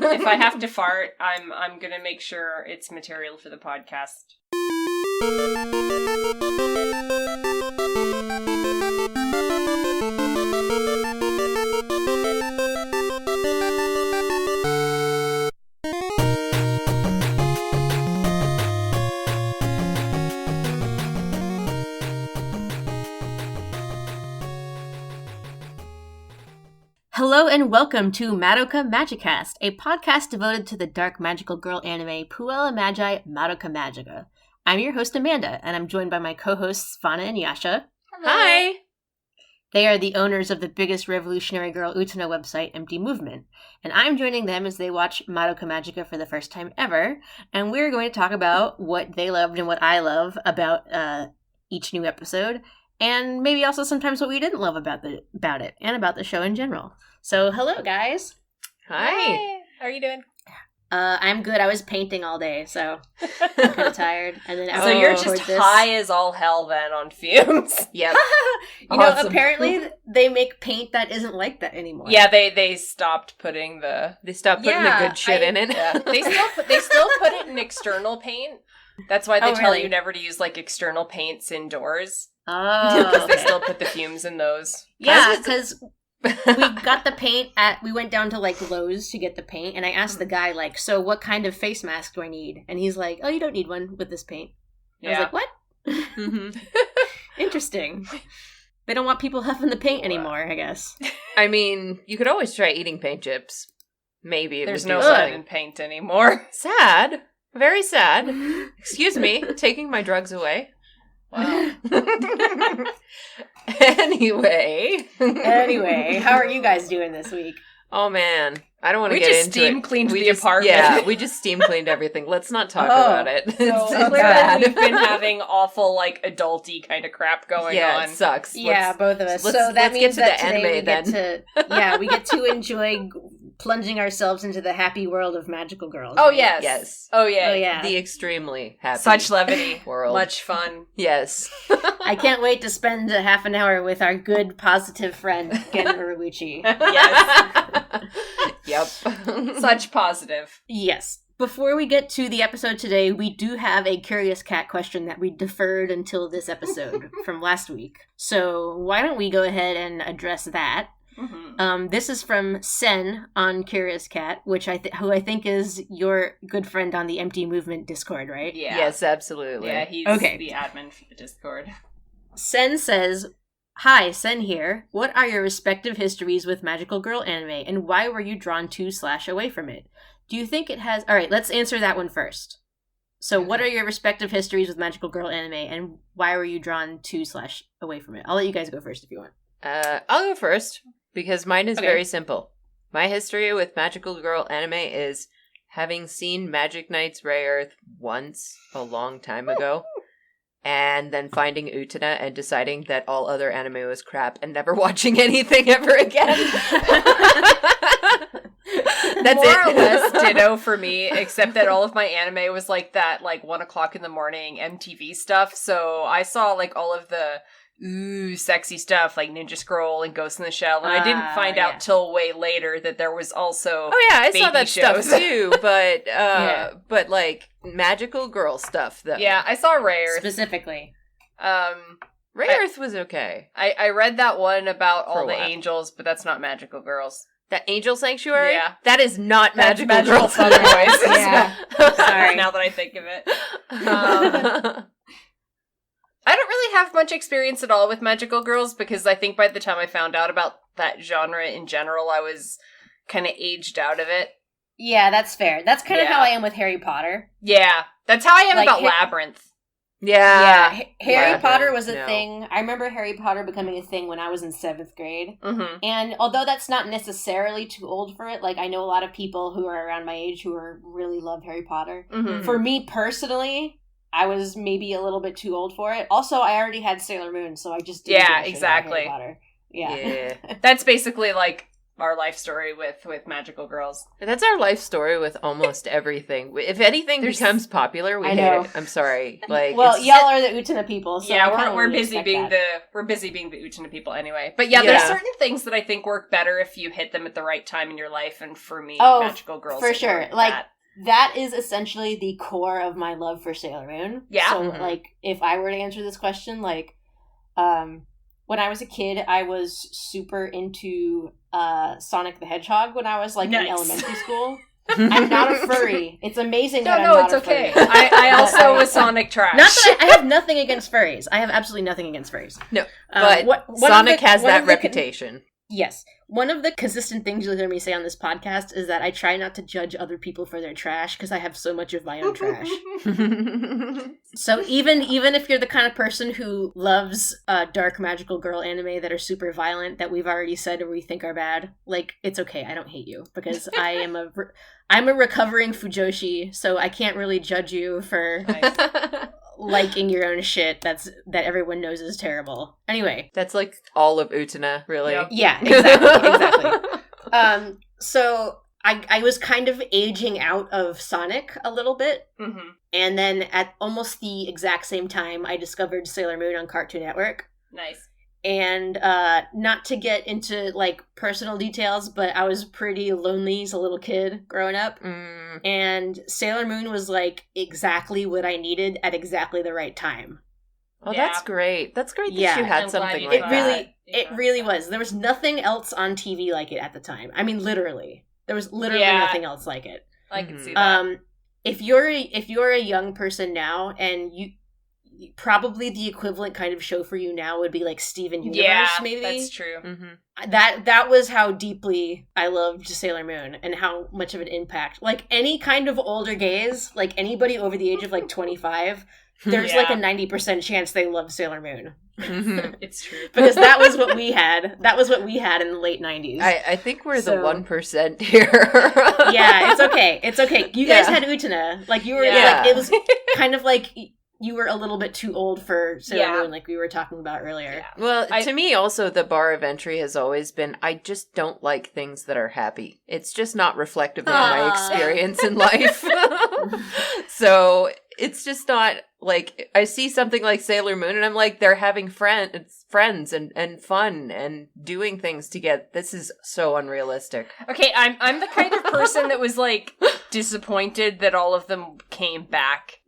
If I have to fart, I'm gonna make sure it's material for the podcast. Hello and welcome to Madoka Magicast, a podcast devoted to the dark magical girl anime Puella Magi Madoka Magica. I'm your host Amanda, and I'm joined by my co-hosts Fana and Yasha. Hello. Hi! They are the owners of the biggest revolutionary girl Utena website, Empty Movement, and I'm joining them as they watch Madoka Magica for the first time ever, and we're going to talk about what they loved and what I love about each new episode, and maybe also sometimes what we didn't love about it, and about the show in general. So, hello, guys. Hi. How are you doing? I'm good. I was painting all day, so I'm kind of tired. And then so you're just high as all hell then on fumes. Yep. Awesome. Apparently they make paint that isn't like that anymore. Yeah, they stopped putting the good shit in it. Yeah. They still put it in external paint. That's why they tell you never to use like external paints indoors. Oh, because they still put the fumes in those. Yeah, because we got the paint we went down to like Lowe's to get the paint, and I asked the guy like, so what kind of face mask do I need? And he's like, oh, you don't need one with this paint. Yeah. I was like, what? Mm-hmm. Interesting. They don't want people huffing the paint anymore, I guess. I mean, you could always try eating paint chips. Maybe. There's no blood in paint anymore. Sad. Very sad. Excuse me, taking my drugs away. Wow. Anyway, how are you guys doing this week? Oh man, I don't want to get into it. We just steam cleaned the apartment. Yeah, we just steam cleaned everything. Let's not talk about it. So clearly we've been having awful, like, adulty kind of crap going on. Yeah, it sucks. Both of us. So that means that today we get to enjoy plunging ourselves into the happy world of magical girls. Oh, yes. Oh, yeah. The extremely happy Such levity. World. Much fun. Yes. I can't wait to spend a half an hour with our good, positive friend, Gen Urobuchi. Yes. Yep. Such positive. Yes. Before we get to the episode today, we do have a Curious Cat question that we deferred until this episode from last week. So why don't we go ahead and address that? Mm-hmm. This is from Sen on Curious Cat, who I think is your good friend on the Empty Movement Discord, right? Yeah. Yes, absolutely. Yeah, he's the admin for the Discord. Sen says, hi, Sen here. What are your respective histories with magical girl anime, and why were you drawn to / away from it? Do you think it has... Alright, let's answer that one first. So what are your respective histories with magical girl anime, and why were you drawn to / away from it? I'll let you guys go first if you want. I'll go first. Because mine is very simple. My history with magical girl anime is having seen Magic Knight's Ray Earth once a long time ago, and then finding Utena and deciding that all other anime was crap and never watching anything ever again. That's more or less ditto for me, except that all of my anime was like that, like 1 o'clock in the morning MTV stuff. So I saw like all of the sexy stuff like Ninja Scroll and Ghost in the Shell, and I didn't find out till way later that there was also I saw that shows. Stuff too, but but like magical girl stuff though. Yeah, I saw Ray Earth specifically. Ray Earth was okay. I read that one about all the angels, but that's not magical girls. That Angel Sanctuary? Yeah. That is not magical girls. Otherwise. Yeah. Sorry. Now that I think of it. I don't really have much experience at all with magical girls, because I think by the time I found out about that genre in general, I was kind of aged out of it. Yeah, that's fair. That's kind of how I am with Harry Potter. Yeah, that's how I am about Labyrinth. Yeah. Harry Potter was a thing. I remember Harry Potter becoming a thing when I was in 7th grade. Mm-hmm. And although that's not necessarily too old for it, like I know a lot of people who are around my age who really love Harry Potter. Mm-hmm. For me personally, I was maybe a little bit too old for it. Also, I already had Sailor Moon, so I just didn't give a shit about Harry Potter. Yeah. That's basically like our life story with magical girls. That's our life story with almost everything. If anything becomes popular, we hate it. I'm sorry. Like, well, y'all are the Utena people, so we're busy being the Utena people anyway. But there's certain things that I think work better if you hit them at the right time in your life, and for me, magical girls for sure. That is essentially the core of my love for Sailor Moon. Yeah. So like, if I were to answer this question, like, when I was a kid, I was super into Sonic the Hedgehog when I was like in elementary school. I'm not a furry. It's amazing that I'm not a furry. I also was Sonic trash. Not that I have nothing against furries. I have absolutely nothing against furries. No, but Sonic has that reputation. Yes. One of the consistent things you'll hear me say on this podcast is that I try not to judge other people for their trash because I have so much of my own trash. So even if you're the kind of person who loves dark magical girl anime that are super violent that we've already said or we think are bad, like, it's okay. I don't hate you because I'm a recovering fujoshi, so I can't really judge you for liking your own shit that everyone knows is terrible. Anyway. That's like all of Utena, really. Yep. Yeah, exactly. So I was kind of aging out of Sonic a little bit. Mm-hmm. And then at almost the exact same time, I discovered Sailor Moon on Cartoon Network. Nice. And not to get into like personal details, but I was pretty lonely as a little kid growing up. And Sailor Moon was like exactly what I needed at exactly the right time. Oh, that's great. That's great that you had something like that. It really was. There was nothing else on TV like it at the time. I mean, literally. There was literally nothing else like it. I can see that. If you're a young person now, and you probably the equivalent kind of show for you now would be like Steven Universe, maybe. That's true. Mm-hmm. That was how deeply I loved Sailor Moon and how much of an impact. Like any kind of older gays, like anybody over the age of like 25, there's like a 90% chance they love Sailor Moon. It's true. Because that was what we had. That was what we had in the late 90s. I think we're the 1% here. Yeah, it's okay. It's okay. You guys had Utena. Like, you were, like, it was kind of like you were a little bit too old for Sailor Moon, like we were talking about earlier. Yeah. Well, to me, also, the bar of entry has always been, I just don't like things that are happy. It's just not reflective of my experience in life. So it's just not, like, I see something like Sailor Moon, and I'm like, they're having friends and fun and doing things together. This is so unrealistic. Okay, I'm the kind of person that was, like, disappointed that all of them came back.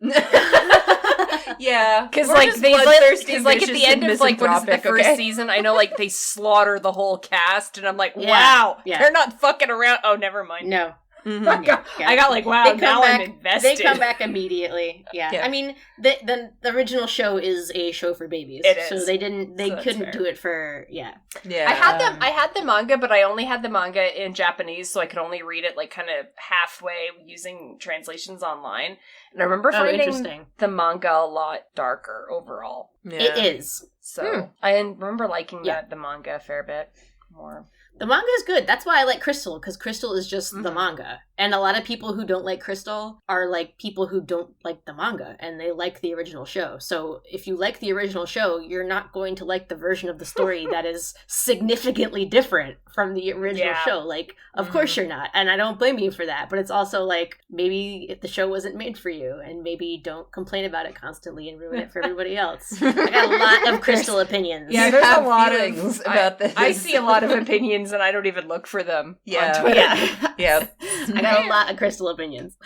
Yeah, because like at the end of like what is the first season, I know like they slaughter the whole cast, and I'm like, wow, they're not fucking around. Oh, never mind. No. Mm-hmm. I got like, wow, now I'm invested. They come back immediately. Yeah. I mean, the original show is a show for babies. It is. So they couldn't do it for, Yeah. I had the manga, but I only had the manga in Japanese, so I could only read it like kind of halfway using translations online. And I remember finding the manga a lot darker overall. Yeah. It is. So I remember liking the manga a fair bit more. The manga is good. That's why I like Crystal, because Crystal is just the manga. And a lot of people who don't like Crystal are like people who don't like the manga, and they like the original show. So if you like the original show, you're not going to like the version of the story that is significantly different from the original show. Like, of course you're not. And I don't blame you for that. But it's also like, maybe if the show wasn't made for you, and maybe don't complain about it constantly and ruin it for everybody else. I got a lot of Crystal opinions. Yeah, there's a lot of things about this. I see a lot of opinions, and I don't even look for them on Twitter. Yeah. I got a lot of Crystal opinions.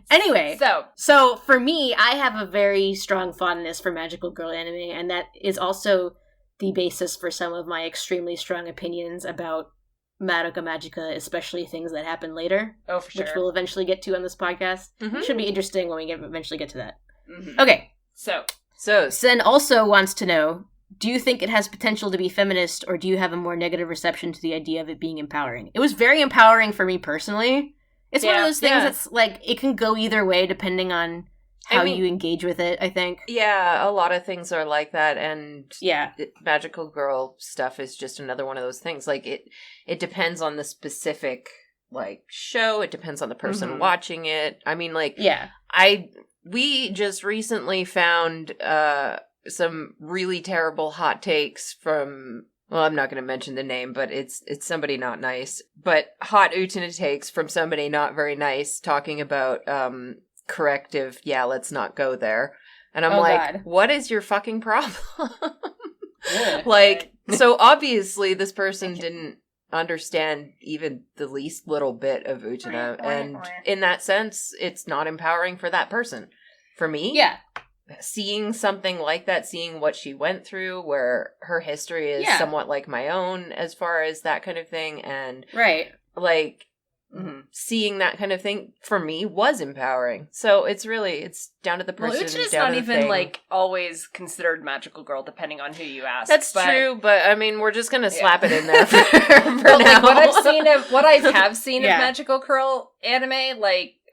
Anyway, so for me, I have a very strong fondness for magical girl anime, and that is also the basis for some of my extremely strong opinions about Madoka Magica, especially things that happen later. Oh, for sure. Which we'll eventually get to on this podcast. Mm-hmm. Should be interesting when we eventually get to that. Mm-hmm. Okay. So Sen also wants to know, do you think it has potential to be feminist, or do you have a more negative reception to the idea of it being empowering? It was very empowering for me personally. It's one of those things that's like, it can go either way depending on how you engage with it, I think. Yeah, a lot of things are like that, and magical girl stuff is just another one of those things. Like, it depends on the specific, like, show. It depends on the person watching it. I mean, like, we just recently found some really terrible hot takes from well, I'm not going to mention the name, but it's somebody not nice. But hot Utena takes from somebody not very nice talking about corrective, yeah, let's not go there. And I'm God. What is your fucking problem? Yeah, so obviously this person didn't understand even the least little bit of Utena. And in that sense, it's not empowering for that person. For me, Yeah. seeing something like that, seeing what she went through, where her history is somewhat like my own as far as that kind of thing, and seeing that kind of thing for me was empowering. So it's down to the person. Well, Utena's not even always considered magical girl, depending on who you ask. That's true, but I mean, we're just gonna slap it in there for but, now. What I have seen of magical girl anime,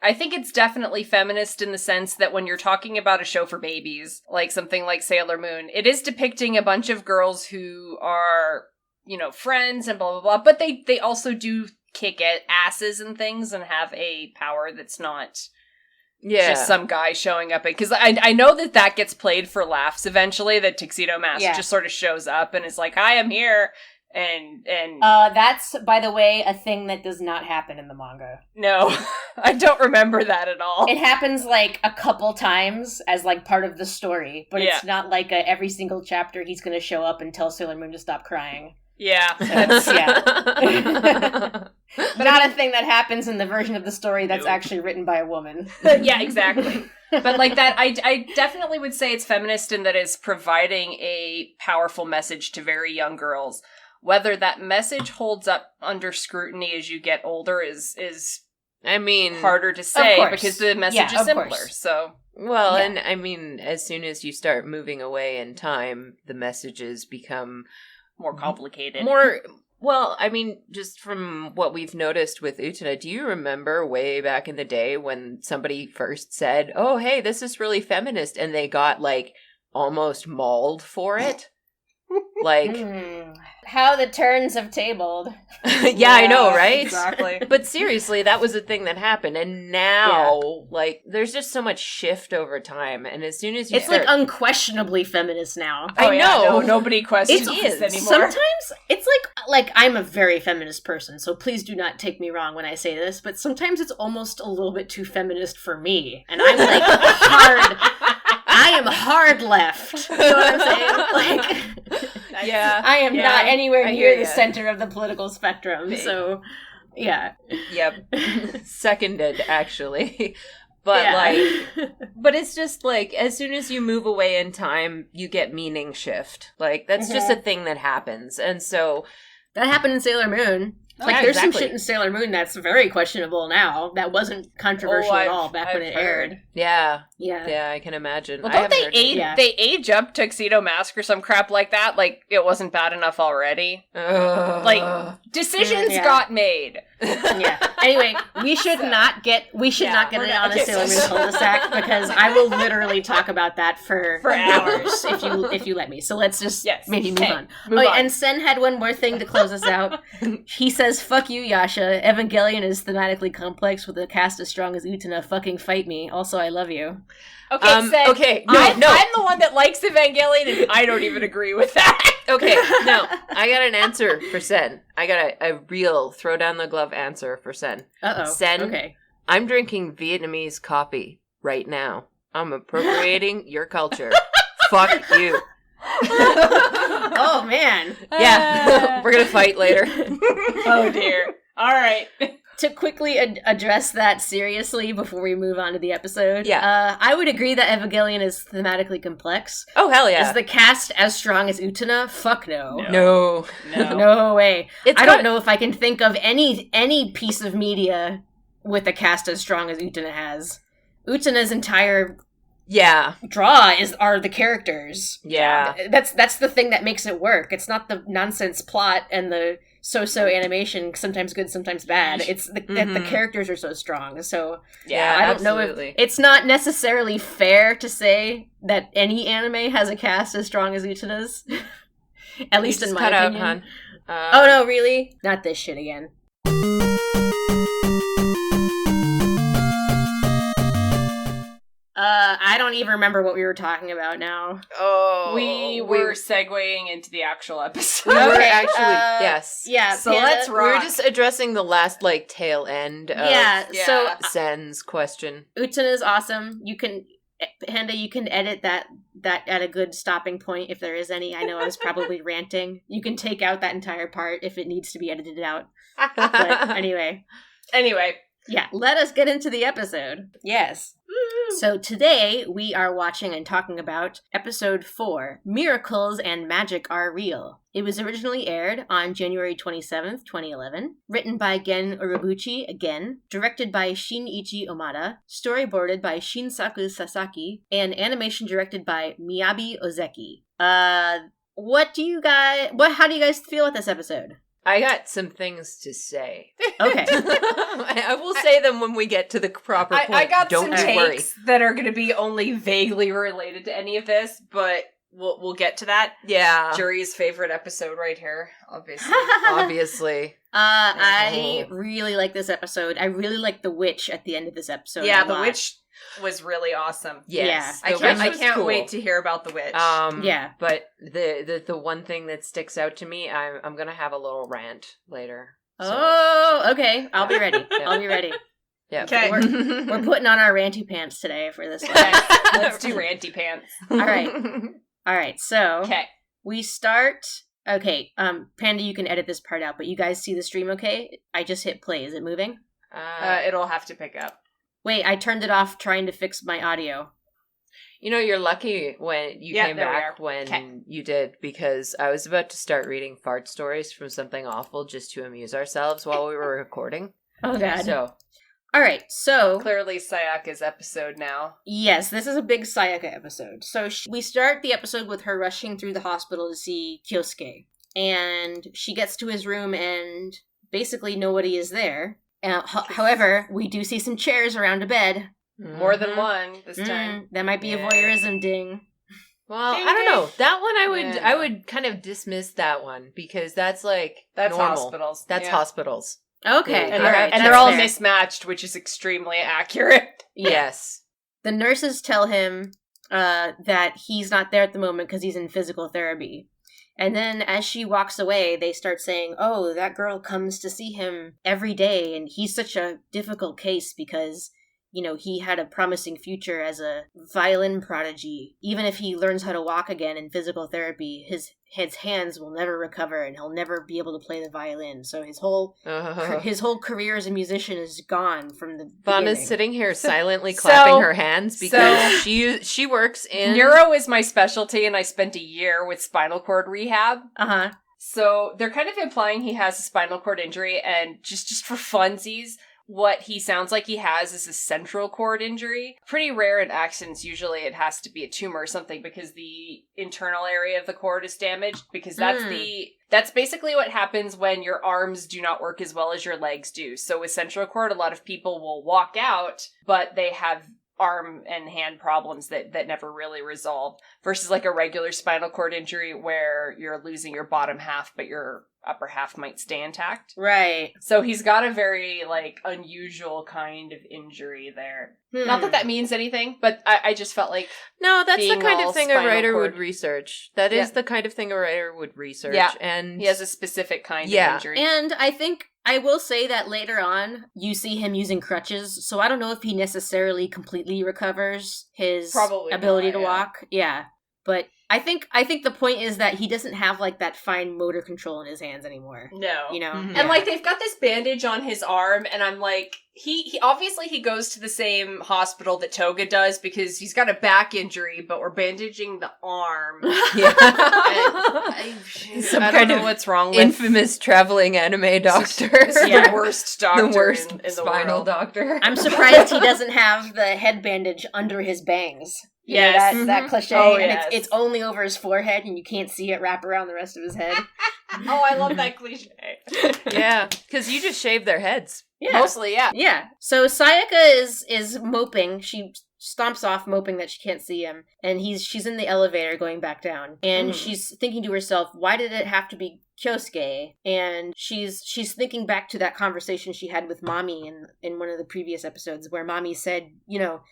I think it's definitely feminist in the sense that when you're talking about a show for babies, like something like Sailor Moon, it is depicting a bunch of girls who are, friends and blah, blah, blah, but they also do kick asses and things and have a power that's not just some guy showing up. Because I know that gets played for laughs eventually, that Tuxedo Mask just sort of shows up and is like, hi, I'm here. And that's, by the way, a thing that does not happen in the manga. No, I don't remember that at all. It happens a couple times as part of the story, but it's not every single chapter he's going to show up and tell Sailor Moon to stop crying. Yeah. That's, not a thing that happens in the version of the story that's actually written by a woman. Yeah, exactly. But that, I definitely would say it's feminist in that it's providing a powerful message to very young girls. Whether that message holds up under scrutiny as you get older is harder to say because the message is simpler. So and I mean, as soon as you start moving away in time, the messages become more complicated. Just from what we've noticed with Utena, do you remember way back in the day when somebody first said, "Oh, hey, this is really feminist," and they got almost mauled for it? How the turns have tabled. Yeah, I know, right? Exactly. But seriously, that was a thing that happened. And now, there's just so much shift over time. And as soon as you It's unquestionably feminist now. I know. No, nobody questions this anymore. Sometimes it's I'm a very feminist person, so please do not take me wrong when I say this, but sometimes it's almost a little bit too feminist for me. And I'm hard. I am hard left. You know what I'm saying? I am not anywhere near the center of the political spectrum. So, yeah. Yep. Seconded, actually. But but it's just as soon as you move away in time, you get meaning shift. That's just a thing that happens. And so that happened in Sailor Moon. There's some shit in Sailor Moon that's very questionable now. That wasn't controversial at all back when it aired. Yeah, I can imagine. Well, don't they age up Tuxedo Mask or some crap like that? It wasn't bad enough already. Decisions got made. Anyway, we should not get on a Sailor Moon cul-de-sac because I will literally talk about that for hours if you let me. So let's just maybe move on. And Sen had one more thing to close us out. He says, "Fuck you, Yasha. Evangelion is thematically complex with a cast as strong as Utena. Fucking fight me. Also, I love you." Okay, Sen. Okay, I'm the one that likes Evangelion, and I don't even agree with that. Okay, no, I got an answer for Sen. I got a real throw down the glove answer for Sen. Sen, okay. I'm drinking Vietnamese coffee right now. I'm appropriating your culture. Fuck you. Oh, man. Yeah, we're gonna fight later. Oh, dear. All right. To quickly address that seriously before we move on to the episode, I would agree that Evangelion is thematically complex. Oh, hell yeah. Is the cast as strong as Utena? Fuck no. No way. I don't know if I can think of any piece of media with a cast as strong as Utena has. Utena's entire draw are the characters. Yeah. That's the thing that makes it work. It's not the nonsense plot and the so-so animation, sometimes good, sometimes bad. It's the characters are so strong. So I don't know if it's not necessarily fair to say that any anime has a cast as strong as Utena's. At least in my opinion. Oh no, really? Not this shit again. I don't even remember what we were talking about now. Oh, we were segueing into the actual episode. We were Okay, actually, yes. Yeah, So Panda, let's We were rock. just addressing the last, tail end of so Sen's question. Utena is awesome. Panda, you can edit that at a good stopping point if there is any. I know I was probably ranting. You can take out that entire part if it needs to be edited out. But anyway, yeah, let us get into the episode. Yes. So today we are watching and talking about episode 4, Miracles and Magic Are Real. It was originally aired on January 27th, 2011, written by Gen Urobuchi again, directed by Shinichi Omada, storyboarded by Shinsaku Sasaki, and animation directed by Miyabi Ozeki. How do you guys feel with this episode? I got some things to say. Okay. I will say them when we get to the proper point. I got Don't some worry. takes that are going to be only vaguely related to any of this, but we'll get to that. Yeah. Jury's favorite episode right here, obviously. Obviously. I really like this episode. I really like the witch at the end of this episode. Yeah, a the lot. witch was really awesome. Yes. I The witch can't was cool. wait to hear about the witch. Yeah. But the one thing that sticks out to me, I'm gonna have a little rant later. So. Oh, okay. I'll be ready. Yeah. I'll be ready. Yeah. Okay. We're putting on our ranty pants today for this one. Let's do ranty pants. All right. So Okay. we start. Okay. Panda, you can edit this part out, but you guys see the stream okay? I just hit play. Is it moving? It'll have to pick up. Wait, I turned it off trying to fix my audio. You're lucky when you came there we back are. when Okay. you did, because I was about to start reading fart stories from Something Awful just to amuse ourselves while we were recording. Oh, God. So, All right. So Clearly Sayaka's episode now. yes, this is a big Sayaka episode. So we start the episode with her rushing through the hospital to see Kyosuke. And she gets to his room and basically nobody is there. However, we do see some chairs around a bed. More than one this time. That might be a Yeah. voyeurism ding. Well, Ding, I don't know. ding. That one Yeah. I would kind of dismiss that one because that's That's normal. hospitals. That's Yeah. hospitals. Okay. Yeah. And all they're, right, and that's they're all fair. mismatched, which is extremely accurate. Yeah. Yes. The nurses tell him that he's not there at the moment because he's in physical therapy. And then as she walks away, they start saying, oh, that girl comes to see him every day, and he's such a difficult case because, he had a promising future as a violin prodigy. Even if he learns how to walk again in physical therapy, his hands will never recover, and he'll never be able to play the violin. So his whole career as a musician is gone from the Vanna's beginning. sitting here silently so- clapping her hands because she works in Neuro is my specialty, and I spent a year with spinal cord rehab. Uh-huh. So they're kind of implying he has a spinal cord injury, and just for funsies, what he sounds like he has is a central cord injury. Pretty rare in accidents. Usually it has to be a tumor or something because the internal area of the cord is damaged, because that's basically what happens when your arms do not work as well as your legs do. So with central cord, a lot of people will walk out, but they have arm and hand problems that never really resolve, versus like a regular spinal cord injury where you're losing your bottom half, but your upper half might stay intact. Right. So he's got a very, unusual kind of injury there. Not that that means anything, but I just felt like... No, that's the being kind all of thing a spinal writer cord. would research. That is the kind of thing a writer would research. Yeah. And He has a specific kind of injury. And I think I will say that later on, you see him using crutches, so I don't know if he necessarily completely recovers his Probably ability not, to yeah. walk. Yeah. But I think the point is that he doesn't have that fine motor control in his hands anymore. No. Mhm. And they've got this bandage on his arm, and I'm like, he obviously he goes to the same hospital that Toga does because he's got a back injury, but we're bandaging the arm. Yeah. I don't know what's wrong with infamous traveling anime doctor. This is Yeah. the worst doctor The worst in the spinal world. doctor. I'm surprised he doesn't have the head bandage under his bangs. You know, Yes. that cliche, Oh, and yes. it's only over his forehead, and you can't see it wrap around the rest of his head. Oh, I love that cliche. Yeah, because you just shave their heads. Yeah. Mostly, yeah. Yeah. So Sayaka is moping. She stomps off, moping that she can't see him, and she's in the elevator going back down, and she's thinking to herself, why did it have to be Kyosuke, and she's thinking back to that conversation she had with Mommy in one of the previous episodes, where Mommy said,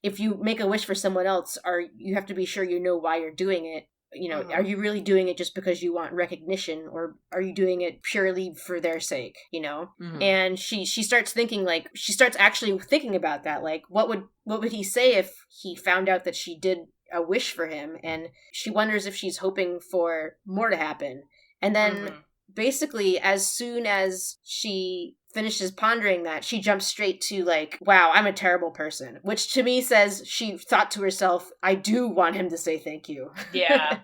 if you make a wish for someone else, you have to be sure you know why you're doing it. Are you really doing it just because you want recognition, or are you doing it purely for their sake, And she starts thinking, she starts actually thinking about that, what would he say if he found out that she did a wish for him, and she wonders if she's hoping for more to happen. And then basically, as soon as she finishes pondering that, she jumps straight to wow, I'm a terrible person, which to me says she thought to herself, I do want him to say thank you. Yeah.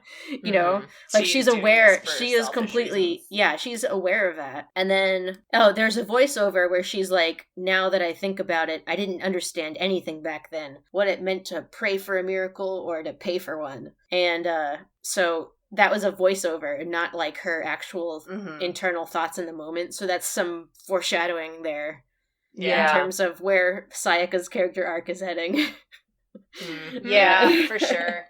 She's aware, she is completely reasons. She's aware of that. And then there's a voiceover where she's like, now that I think about it, I didn't understand anything back then, what it meant to pray for a miracle or to pay for one. And so that was a voiceover and not her actual internal thoughts in the moment. So that's some foreshadowing there in terms of where Sayaka's character arc is heading. Yeah, for sure.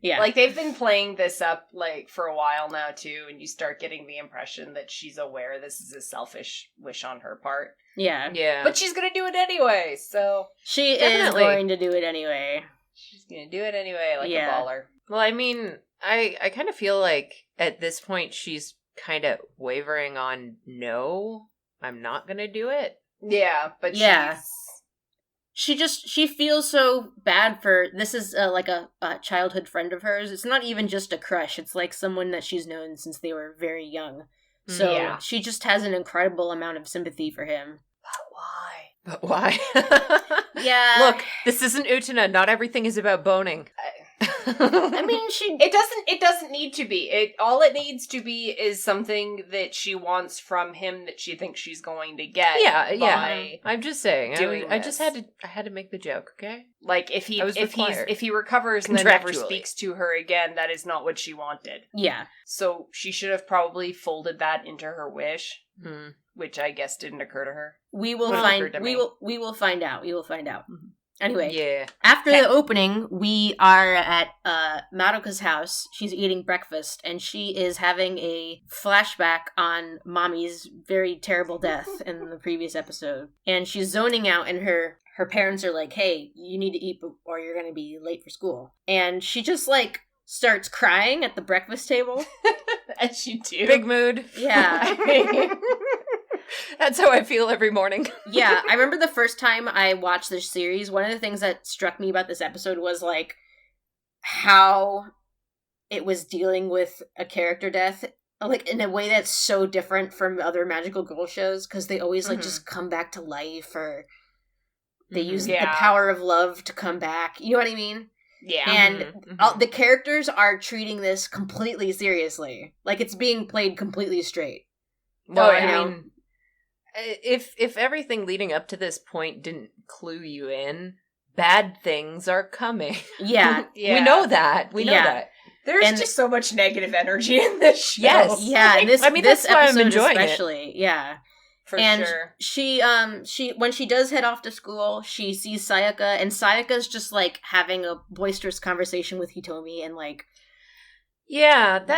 Yeah. They've been playing this up for a while now too, and you start getting the impression that she's aware this is a selfish wish on her part. Yeah. Yeah. But she's gonna do it anyway, so she is going to do it anyway. She's gonna do it anyway, a baller. Well, I mean, I kind of feel like at this point she's kind of wavering on, no, I'm not going to do it. Yeah, but she feels so bad for, this is a childhood friend of hers. It's not even just a crush. It's someone that she's known since they were very young. So she just has an incredible amount of sympathy for him. But why? Yeah. Look, this isn't Utena. Not everything is about boning. I mean, it doesn't need to be. All it needs to be is something that she wants from him that she thinks she's going to get. Yeah. I'm just saying. I just had to make the joke, okay? If he recovers and then never speaks to her again, that is not what she wanted. Yeah. So she should have probably folded that into her wish, which I guess didn't occur to her. We will find out. We will find out. Mm-hmm. Anyway, after the opening, we are at Madoka's house. She's eating breakfast, and she is having a flashback on Mommy's very terrible death in the previous episode. And she's zoning out, and her parents are like, hey, you need to eat or you're going to be late for school. And she just, starts crying at the breakfast table. As you do. Big mood. Yeah. That's how I feel every morning. Yeah, I remember the first time I watched this series, one of the things that struck me about this episode was, how it was dealing with a character death, in a way that's so different from other magical girl shows, because they always, just come back to life, or they use the power of love to come back. You know what I mean? Yeah. And the characters are treating this completely seriously. It's being played completely straight. Well, I mean, if everything leading up to this point didn't clue you in, bad things are coming. Yeah. We know that. We know that. There's just so much negative energy in this show. Yes. Yeah. And this that's why I'm enjoying especially. It. Yeah. For sure. She when she does head off to school, she sees Sayaka, and Sayaka's just having a boisterous conversation with Hitomi, and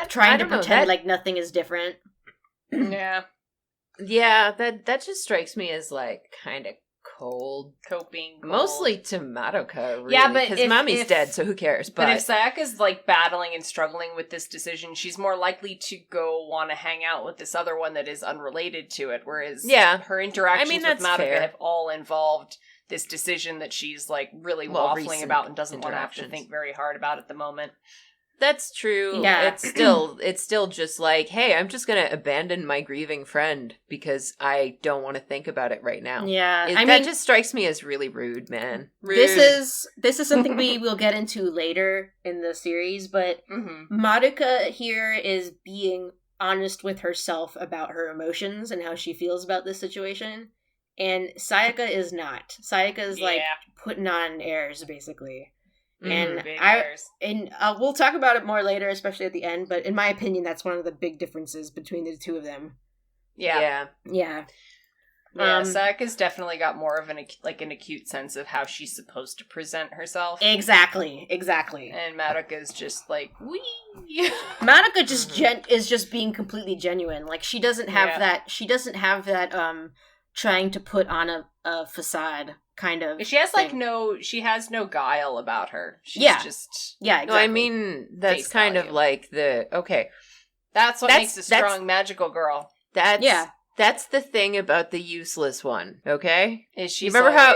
trying to pretend nothing is different. Yeah. Yeah, that just strikes me as kind of cold. Coping. Mostly to Madoka, really. Yeah, but because Mommy's dead, so who cares? But if Sayaka's battling and struggling with this decision, she's more likely to go want to hang out with this other one that is unrelated to it. Whereas her interactions with Madoka have all involved this decision that she's really waffling about and doesn't want to have to think very hard about at the moment. That's true. Yeah. It's still just hey, I'm just gonna abandon my grieving friend because I don't want to think about it right now. Yeah. That just strikes me as really rude, man. Rude. This is something we will get into later in the series, but Madoka here is being honest with herself about her emotions and how she feels about this situation. And Sayaka is not. Sayaka is putting on airs, basically. And we'll talk about it more later, especially at the end. But in my opinion, that's one of the big differences between the two of them. Yeah. Yeah, Sayaka's definitely got more of an acute sense of how she's supposed to present herself. Exactly. And Madoka's just like, wee. Madoka is just being completely genuine. Like, she doesn't have that trying to put on a facade kind of She has thing. she has no guile about her. She's just exactly. No, I mean, that's kind of like that's what makes a strong magical girl. That's the thing about the useless one, okay? Is she remember how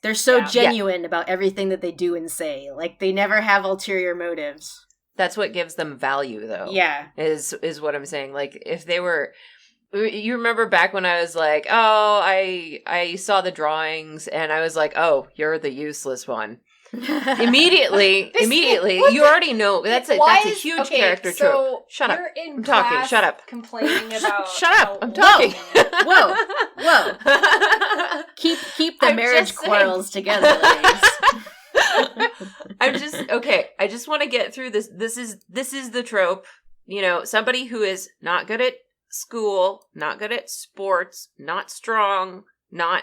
they're so genuine about everything that they do and say. Like, they never have ulterior motives. That's what gives them value, though. Yeah. Is what I'm saying. Like, if they were... You remember back when I was like, oh, I saw the drawings, and I was like, oh, you're the useless one. Immediately, you already know that's a huge character trope. Shut up! I'm talking. Shut up! Complaining about. Shut up! I'm talking. Whoa! Keep the marriage quarrels together, ladies. I'm just okay. I just want to get through this. This is the trope. You know, somebody who is not good at school, not good at sports, not strong, not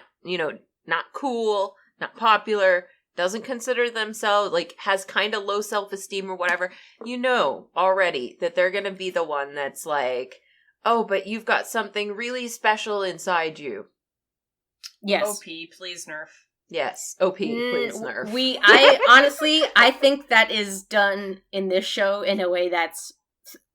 cool, not popular. Doesn't consider themselves, like, has kind of low self-esteem or whatever, you know already that they're going to be the one that's like, oh, but you've got something really special inside you. Yes. OP, please nerf. Yes. OP, please nerf. I think that is done in this show in a way that's,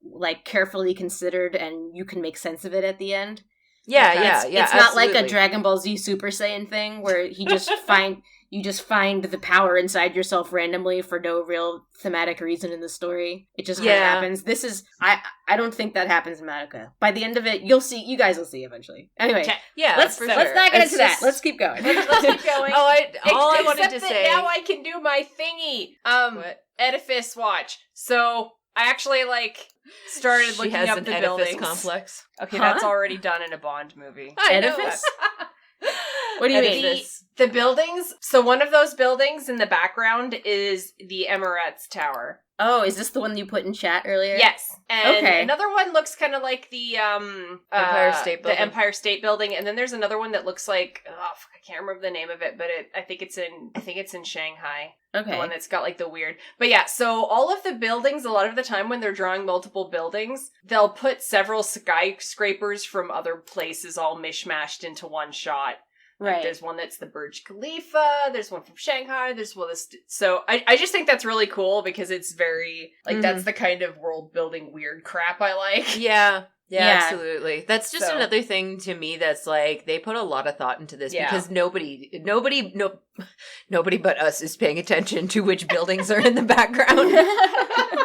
like, carefully considered and you can make sense of it at the end. Yeah. It's not like a Dragon Ball Z Super Saiyan thing where you just find the power inside yourself randomly for no real thematic reason in the story. It just kind of happens. This is I don't think that happens in Madoka. By the end of it, you guys will see eventually. Anyway, let's not get into that. Let's keep going. Let's keep going. All I wanted to say. Now I can do my thingy. What? Edifice watch. So I actually started looking up the buildings. Complex. Okay, that's already done in a Bond movie. Edifice? What do you mean? The buildings. So one of those buildings in the background is the Emirates Tower. Oh, is this the one you put in chat earlier? Yes. And another one looks kind of like the Empire State Building. The Empire State Building, and then there's another one that looks like I can't remember the name of it, but I think it's in Shanghai. Okay. The one that's got like the weird. But yeah, so all of the buildings, a lot of the time when they're drawing multiple buildings, they'll put several skyscrapers from other places all mishmashed into one shot. Right. Like, there's one that's the Burj Khalifa, there's one from Shanghai, there's one that's... So I just think that's really cool because it's very... Like, that's the kind of world-building weird crap I like. Yeah, absolutely. That's just another thing to me that's like, they put a lot of thought into this because nobody but us is paying attention to which buildings are in the background.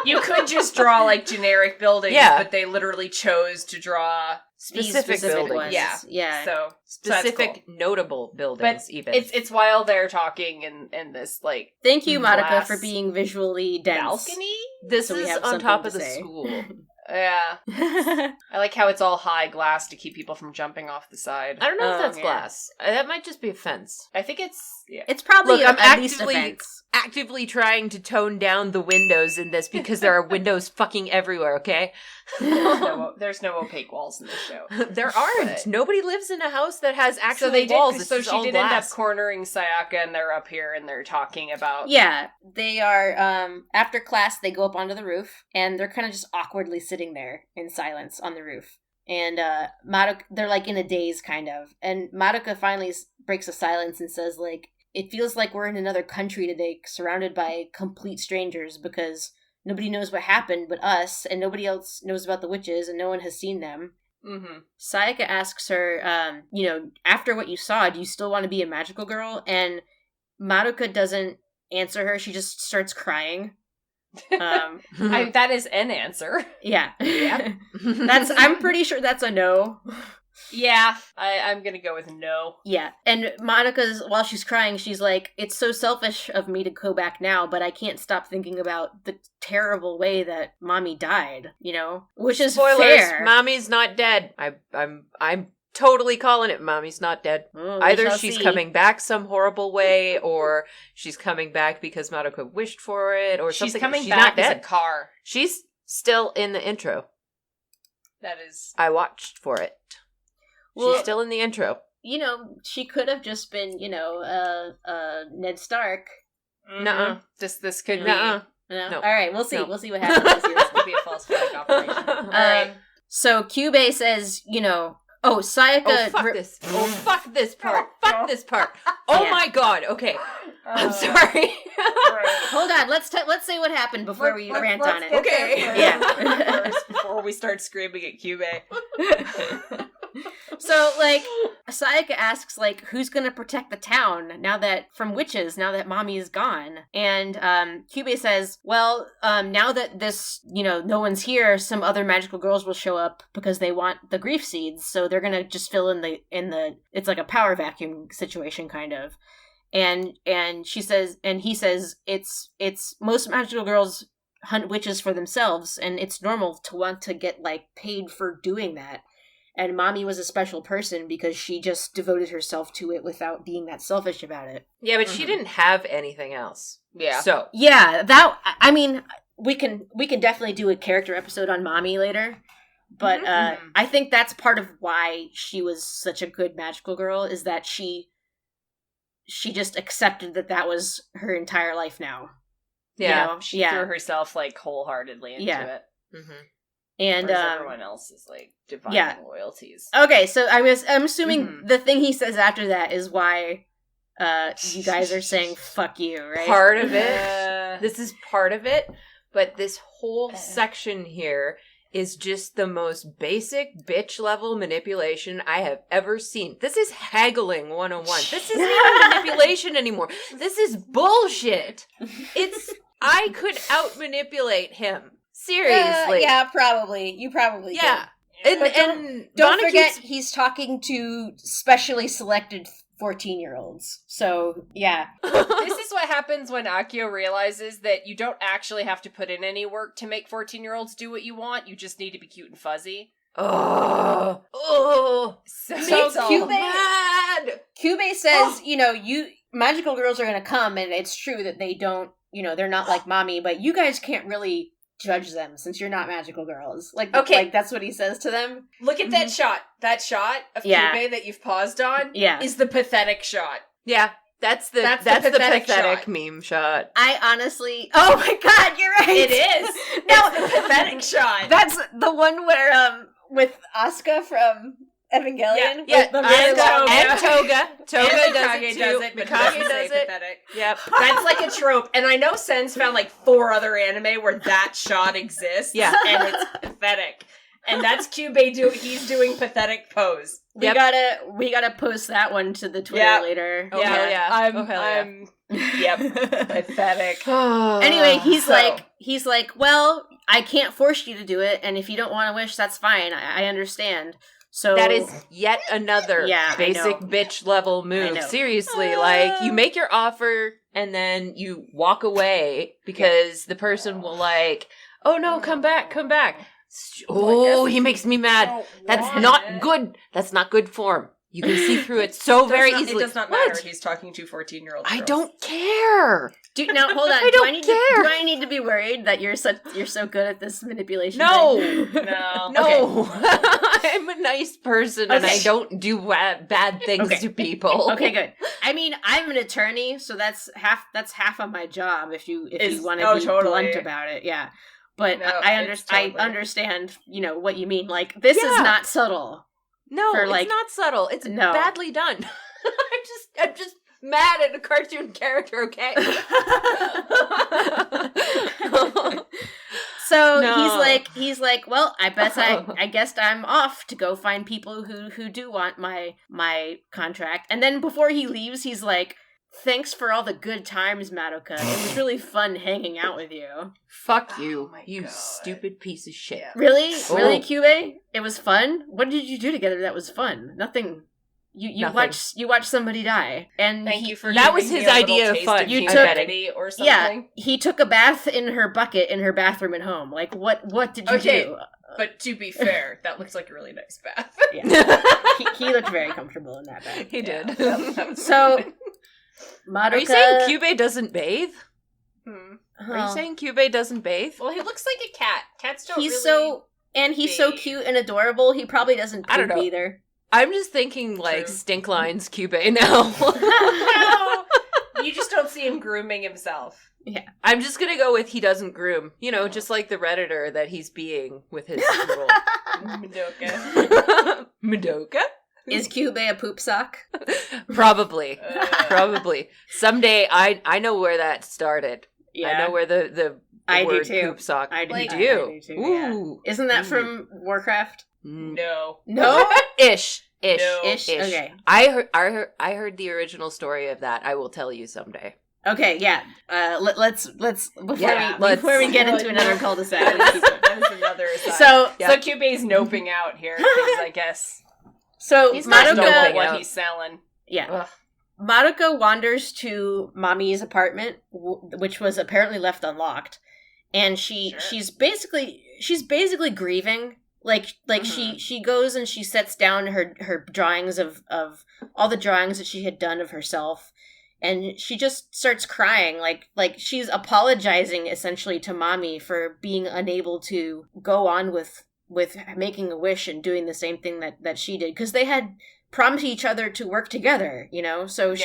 You could just draw, like, generic buildings, but they literally chose to draw... Specific buildings. Ones. Yeah. So specific cool. notable buildings, but even. It's while they're talking in this, like... Thank you, Madoka, for being visually dense. Balcony? This is on top of the school. Yeah. I like how it's all high glass to keep people from jumping off the side. I don't know if that's glass. That might just be a fence. I think it's... Yeah. It's probably at least a fence. Actively trying to tone down the windows in this because there are windows fucking everywhere, okay? There's no opaque walls in this show. There aren't. But nobody lives in a house that has actual walls. So she did end up cornering Sayaka, and they're up here and they're talking about... Yeah, they are, after class, they go up onto the roof, and they're kind of just awkwardly sitting there in silence on the roof. And Madoka, they're like in a daze, kind of. And Madoka finally breaks a silence and says, like, it feels like we're in another country today, surrounded by complete strangers, because nobody knows what happened but us, and nobody else knows about the witches, and no one has seen them. Mm-hmm. Sayaka asks her, after what you saw, do you still want to be a magical girl? And Madoka doesn't answer her. She just starts crying. That is an answer. Yeah. I'm pretty sure that's a no. Yeah, I'm gonna go with no. Yeah, and Monica's, while she's crying, she's like, it's so selfish of me to go back now, but I can't stop thinking about the terrible way that Mommy died, Which is Spoilers, fair. Mommy's not dead. I'm totally calling it. Mommy's not dead. Either she's coming back some horrible way, or she's coming back because Madoka wished for it, or something. She's coming she's back not dead. as a car. She's still in the intro. That is... I watched for it. She's still in the intro. she could have just been, Ned Stark. Nuh-uh. This could be. No? No. All right, we'll see. No. We'll see what happens. This could be a false flag operation. All right. So Kyuubey says, Sayaka... Oh, fuck this. Oh, fuck this part. Fuck this part. Oh, Yeah. my God. Okay. I'm sorry. Hold on, let's say what happened before we rant on it. Okay. Yeah. First, before we start screaming at Kyuubey. So, Sayaka asks, who's gonna protect the town from witches, now that Mommy is gone? And, Kyuubey says, well, now that this, no one's here, some other magical girls will show up because they want the grief seeds, so they're gonna just fill in the, it's like a power vacuum situation, kind of. And he says, it's most magical girls hunt witches for themselves, and it's normal to want to get, paid for doing that. And Mommy was a special person because she just devoted herself to it without being that selfish about it. Yeah, but she didn't have anything else. Yeah. So. Yeah, we can definitely do a character episode on Mommy later. But I think that's part of why she was such a good magical girl, is that she just accepted that was her entire life now. Yeah. She threw herself, wholeheartedly into it. Mm-hmm. And whereas everyone else is divine loyalties. Okay, so I'm assuming the thing he says after that is why you guys are saying fuck you, right? Part of it. This is part of it, but this whole section here is just the most basic bitch level manipulation I have ever seen. This is haggling 101. This isn't even manipulation anymore. This is bullshit. I could out manipulate him. Seriously. Yeah, probably. You probably yeah. could. And don't forget, he's talking to specially selected 14-year-olds. So, yeah. This is what happens when Akio realizes that you don't actually have to put in any work to make 14-year-olds do what you want. You just need to be cute and fuzzy. Oh. So Kyuubey says, magical girls are going to come, and it's true that they don't, they're not like Mommy, but you guys can't really judge them since you're not magical girls. That's what he says to them. Look at that shot. That shot of Kyuubey that you've paused on is the pathetic shot. Yeah. That's the pathetic shot. Meme shot. I honestly... Oh my God, you're right! It is! It's the pathetic shot. That's the one where, with Asuka from Evangelion. Yeah. And Toga. Toga and does it too. Mikage does it. Pathetic. Yep. That's like a trope. And I know Sen's found 4 other anime where that shot exists. Yeah. And it's pathetic. And that's Kyuubey he's doing pathetic pose. We gotta post that one to the Twitter later. Oh, hell yeah. I'm pathetic. Anyway, he's like, well, I can't force you to do it, and if you don't want to wish, that's fine. I understand. So that is yet another basic bitch level move. Seriously, you make your offer and then you walk away because the person will oh no, come back. Oh, he makes me mad. That's not good. That's not good form. You can see through it very easily. It does not matter. He's talking to 14-year-old girls. I don't care. Now hold on. Do I need to be worried that you're so good at this manipulation? No. thing? No. I'm a nice person and I don't do bad things to people. Okay, good. I mean, I'm an attorney, so that's half of my job. If you want to be blunt about it, yeah. But I understand, what you mean. This is not subtle. No, it's not subtle. It's badly done. I'm just mad at a cartoon character, okay? So he's like, well, I guess I'm off to go find people who do want my contract. And then before he leaves, he's like, thanks for all the good times, Madoka. It was really fun hanging out with you. Fuck you, you stupid piece of shit. Really? Really, Kyuubey? It was fun? What did you do together that was fun? Nothing. You watched somebody die. And thank you for that was his idea of fun. You took or something. Yeah, he took a bath in her bucket in her bathroom at home. What did you do? But to be fair, that looks like a really nice bath. Yeah. he looked very comfortable in that bath. He did. So Madoka... Are you saying Kyuubey doesn't bathe? Are you saying Kyuubey doesn't bathe? Well, he looks like a cat. Cats don't he's so cute and adorable. He probably doesn't poop either. I'm just thinking like True. Stinkline's Kyuubey now. No, you just don't see him grooming himself. Yeah. I'm just gonna go with he doesn't groom. You know, just like the Redditor that he's being with his little Madoka. Madoka? Is Kyuubey a poop sock? Probably. Probably. Someday I know where that started. Yeah. I know where the I do word too. poop sock. I do. Like, you I do. do too, yeah. Ooh. Isn't that from Warcraft? No. No? Ish. No. Ish? Okay. I heard the original story of that. I will tell you someday. Okay, yeah. Let's before Yeah, before we get let's- into another cul-de-sac. let's keep it. That is another aside. So So Kyuubey's noping out here, 'cause I guess he's not Madoka- know Madoka- what he's selling. Yeah. Ugh. Madoka wanders to Mommy's apartment, which was apparently left unlocked, and she's basically grieving. Like she goes and she sets down her drawings of all the drawings that she had done of herself, and she just starts crying like she's apologizing essentially to Mommy for being unable to go on with making a wish and doing the same thing that she did, because they had promised each other to work together, you know? So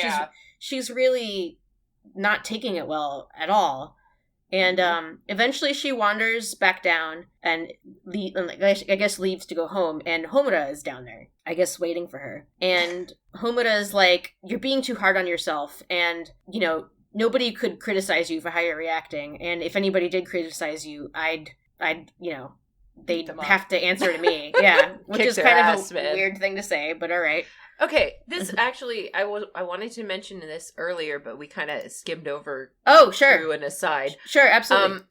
she's really not taking it well at all. And eventually she wanders back down and I guess leaves to go home, and Homura is down there, I guess waiting for her. And Homura is like, you're being too hard on yourself, and, you know, nobody could criticize you for how you're reacting, and if anybody did criticize you, I'd you know, they'd have to answer to me. Yeah, which is kind of a weird thing to say, but all right. Okay, this actually, I wanted to mention this earlier, but we kind of skimmed over. Oh, sure. Through an aside. Sure, absolutely.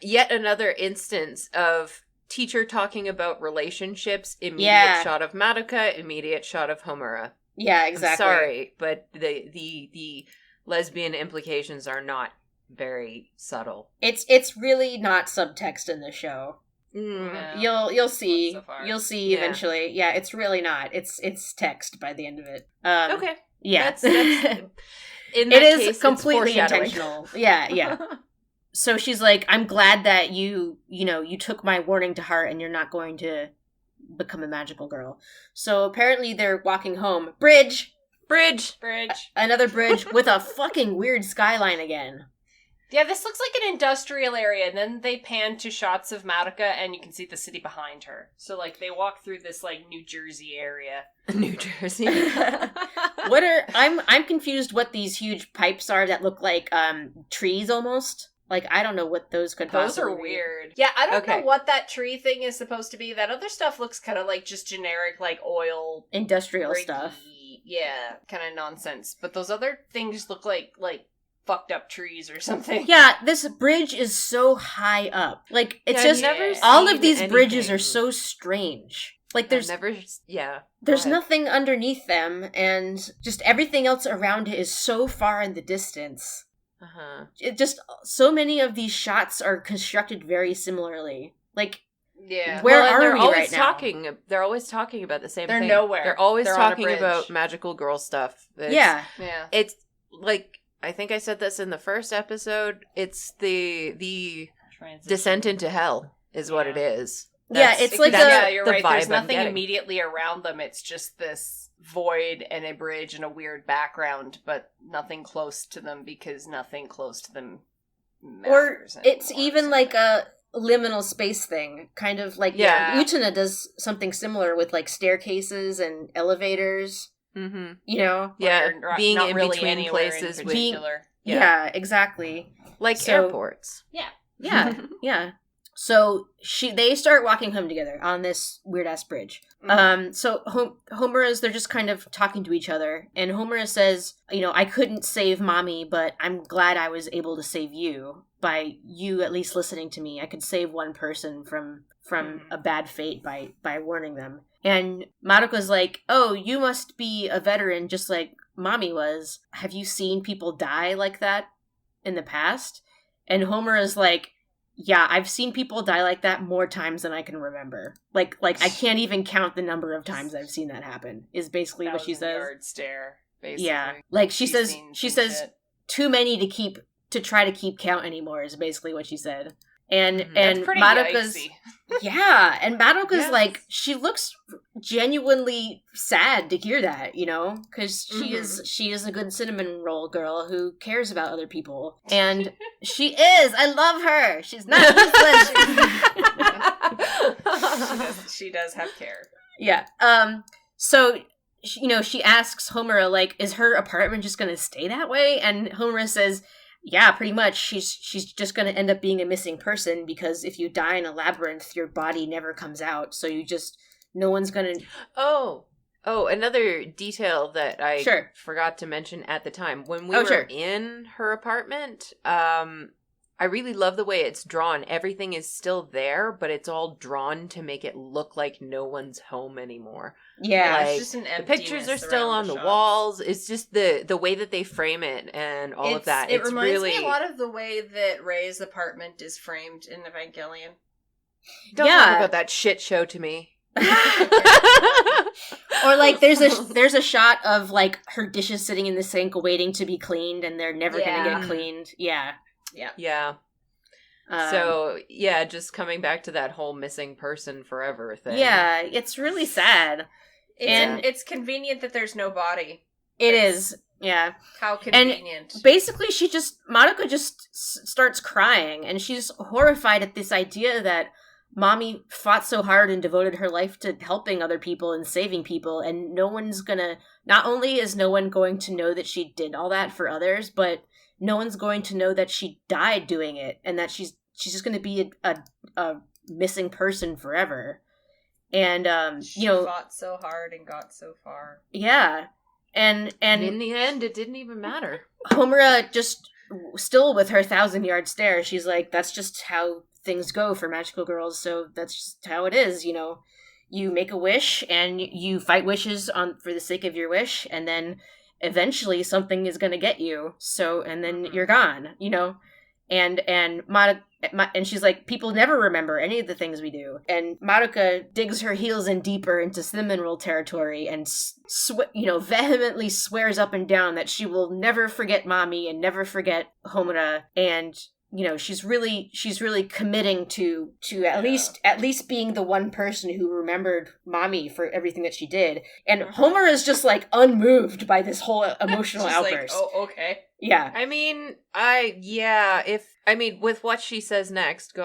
Yet another instance of teacher talking about relationships. Immediate shot of Madoka. Immediate shot of Homura. Yeah, exactly. I'm sorry, but the lesbian implications are not very subtle. It's really not subtext in the show. No. You'll see. So far. You'll see eventually. Yeah, it's really not. It's text by the end of it. Okay. Yeah. That's in it that is case, completely it's intentional. Yeah. So she's like, I'm glad that you took my warning to heart and you're not going to become a magical girl. So apparently they're walking home. Bridge. Another bridge with a fucking weird skyline again. Yeah, this looks like an industrial area, and then they pan to shots of Madoka, and you can see the city behind her. So, like, they walk through this, like, New Jersey area. New Jersey. I'm confused what these huge pipes are that look like trees almost. Like, I don't know what those could possibly Those are be. weird. Yeah, I don't know what that tree thing is supposed to be. That other stuff looks kind of like just generic, like, oil. Industrial riggy, stuff. Yeah, kind of nonsense. But those other things look like fucked up trees or something. Yeah, this bridge is so high up. Like, it's Yeah, just, I've never all seen of these bridges anything. are so strange. Like, there's There's nothing underneath them, and just everything else around it is so far in the distance. It just, so many of these shots are constructed very similarly. Like, yeah. where and are they're we always right now? They're always talking about the same They're thing. nowhere. They're always They're on a talking bridge. about magical girl stuff. Yeah. It's like, I think I said this in the first episode. It's the Transition. descent into hell is what it is. Yeah, it's like yeah, you're the right. vibe There's I'm nothing getting. immediately around them. It's just this void and a bridge and a weird background, but nothing close to them because nothing close to them matters. Or it's anymore, even so like a liminal space thing. Kind of like, Yeah. Utena does something similar with like staircases and elevators. Mm-hmm. You know? Yeah, You're being not in really between anywhere places in with particular. Yeah, exactly. like So- airports. Yeah, yeah. So they start walking home together on this weird ass bridge. So Homura's, they're just kind of talking to each other, and Homura says, I couldn't save Mommy, but I'm glad I was able to save you by you at least listening to me. I could save one person from a bad fate by warning them. And Madoka's like, oh, you must be a veteran just like Mommy was. Have you seen people die like that in the past? And Homura's like, yeah, I've seen people die like that more times than I can remember. Like I can't even count the number of times I've seen that happen, is basically what she says. Yard stare, basically. Yeah. Like she says She's seen some shit. too many to try to keep count anymore is basically what she said. And That's pretty Madoka's yikesy. yeah, and Madoka's Yes. like, she looks genuinely sad to hear that, you know, because she is a good cinnamon roll girl who cares about other people, and she is. I love her. She's not useless. She does have care. Yeah. So, she asks Homura, like, is her apartment just going to stay that way? And Homura says, yeah, pretty much. She's just going to end up being a missing person, because if you die in a labyrinth, your body never comes out. So no one's going to... Oh, another detail that I forgot to mention at the time. When we were in her apartment, I really love the way it's drawn. Everything is still there, but it's all drawn to make it look like no one's home anymore. Yeah, like, it's just an the emptiness. pictures are still on the shops. walls. It's just the way that they frame it and all of that. It reminds me a lot of the way that Ray's apartment is framed in Evangelion. Don't talk about that shit show to me. Or like there's a shot of like her dishes sitting in the sink waiting to be cleaned, and they're never gonna get cleaned. Yeah. So just coming back to that whole missing person forever thing. Yeah, it's really sad. It's convenient that there's no body. It is. Yeah. How convenient. And basically Madoka just starts crying, and she's horrified at this idea that Mommy fought so hard and devoted her life to helping other people and saving people, and not only is no one going to know that she did all that for others, but no one's going to know that she died doing it, and that she's just going to be a missing person forever. And she fought so hard and got so far. Yeah, and in the end, it didn't even matter. Homura just still with her 1,000-yard stare. She's like, "That's just how things go for magical girls. So that's just how it is. You make a wish and you fight wishes for the sake of your wish, and then." Eventually something is going to get you. So, and then you're gone, and and she's like, people never remember any of the things we do. And Madoka digs her heels in deeper into cinnamon roll territory and, vehemently swears up and down that she will never forget Mommy and never forget Homura. And, she's really committing to at least being the one person who remembered Mommy for everything that she did. And Homura is just like unmoved by this whole emotional outburst. Like, oh, okay. Yeah. I mean, with what she says next,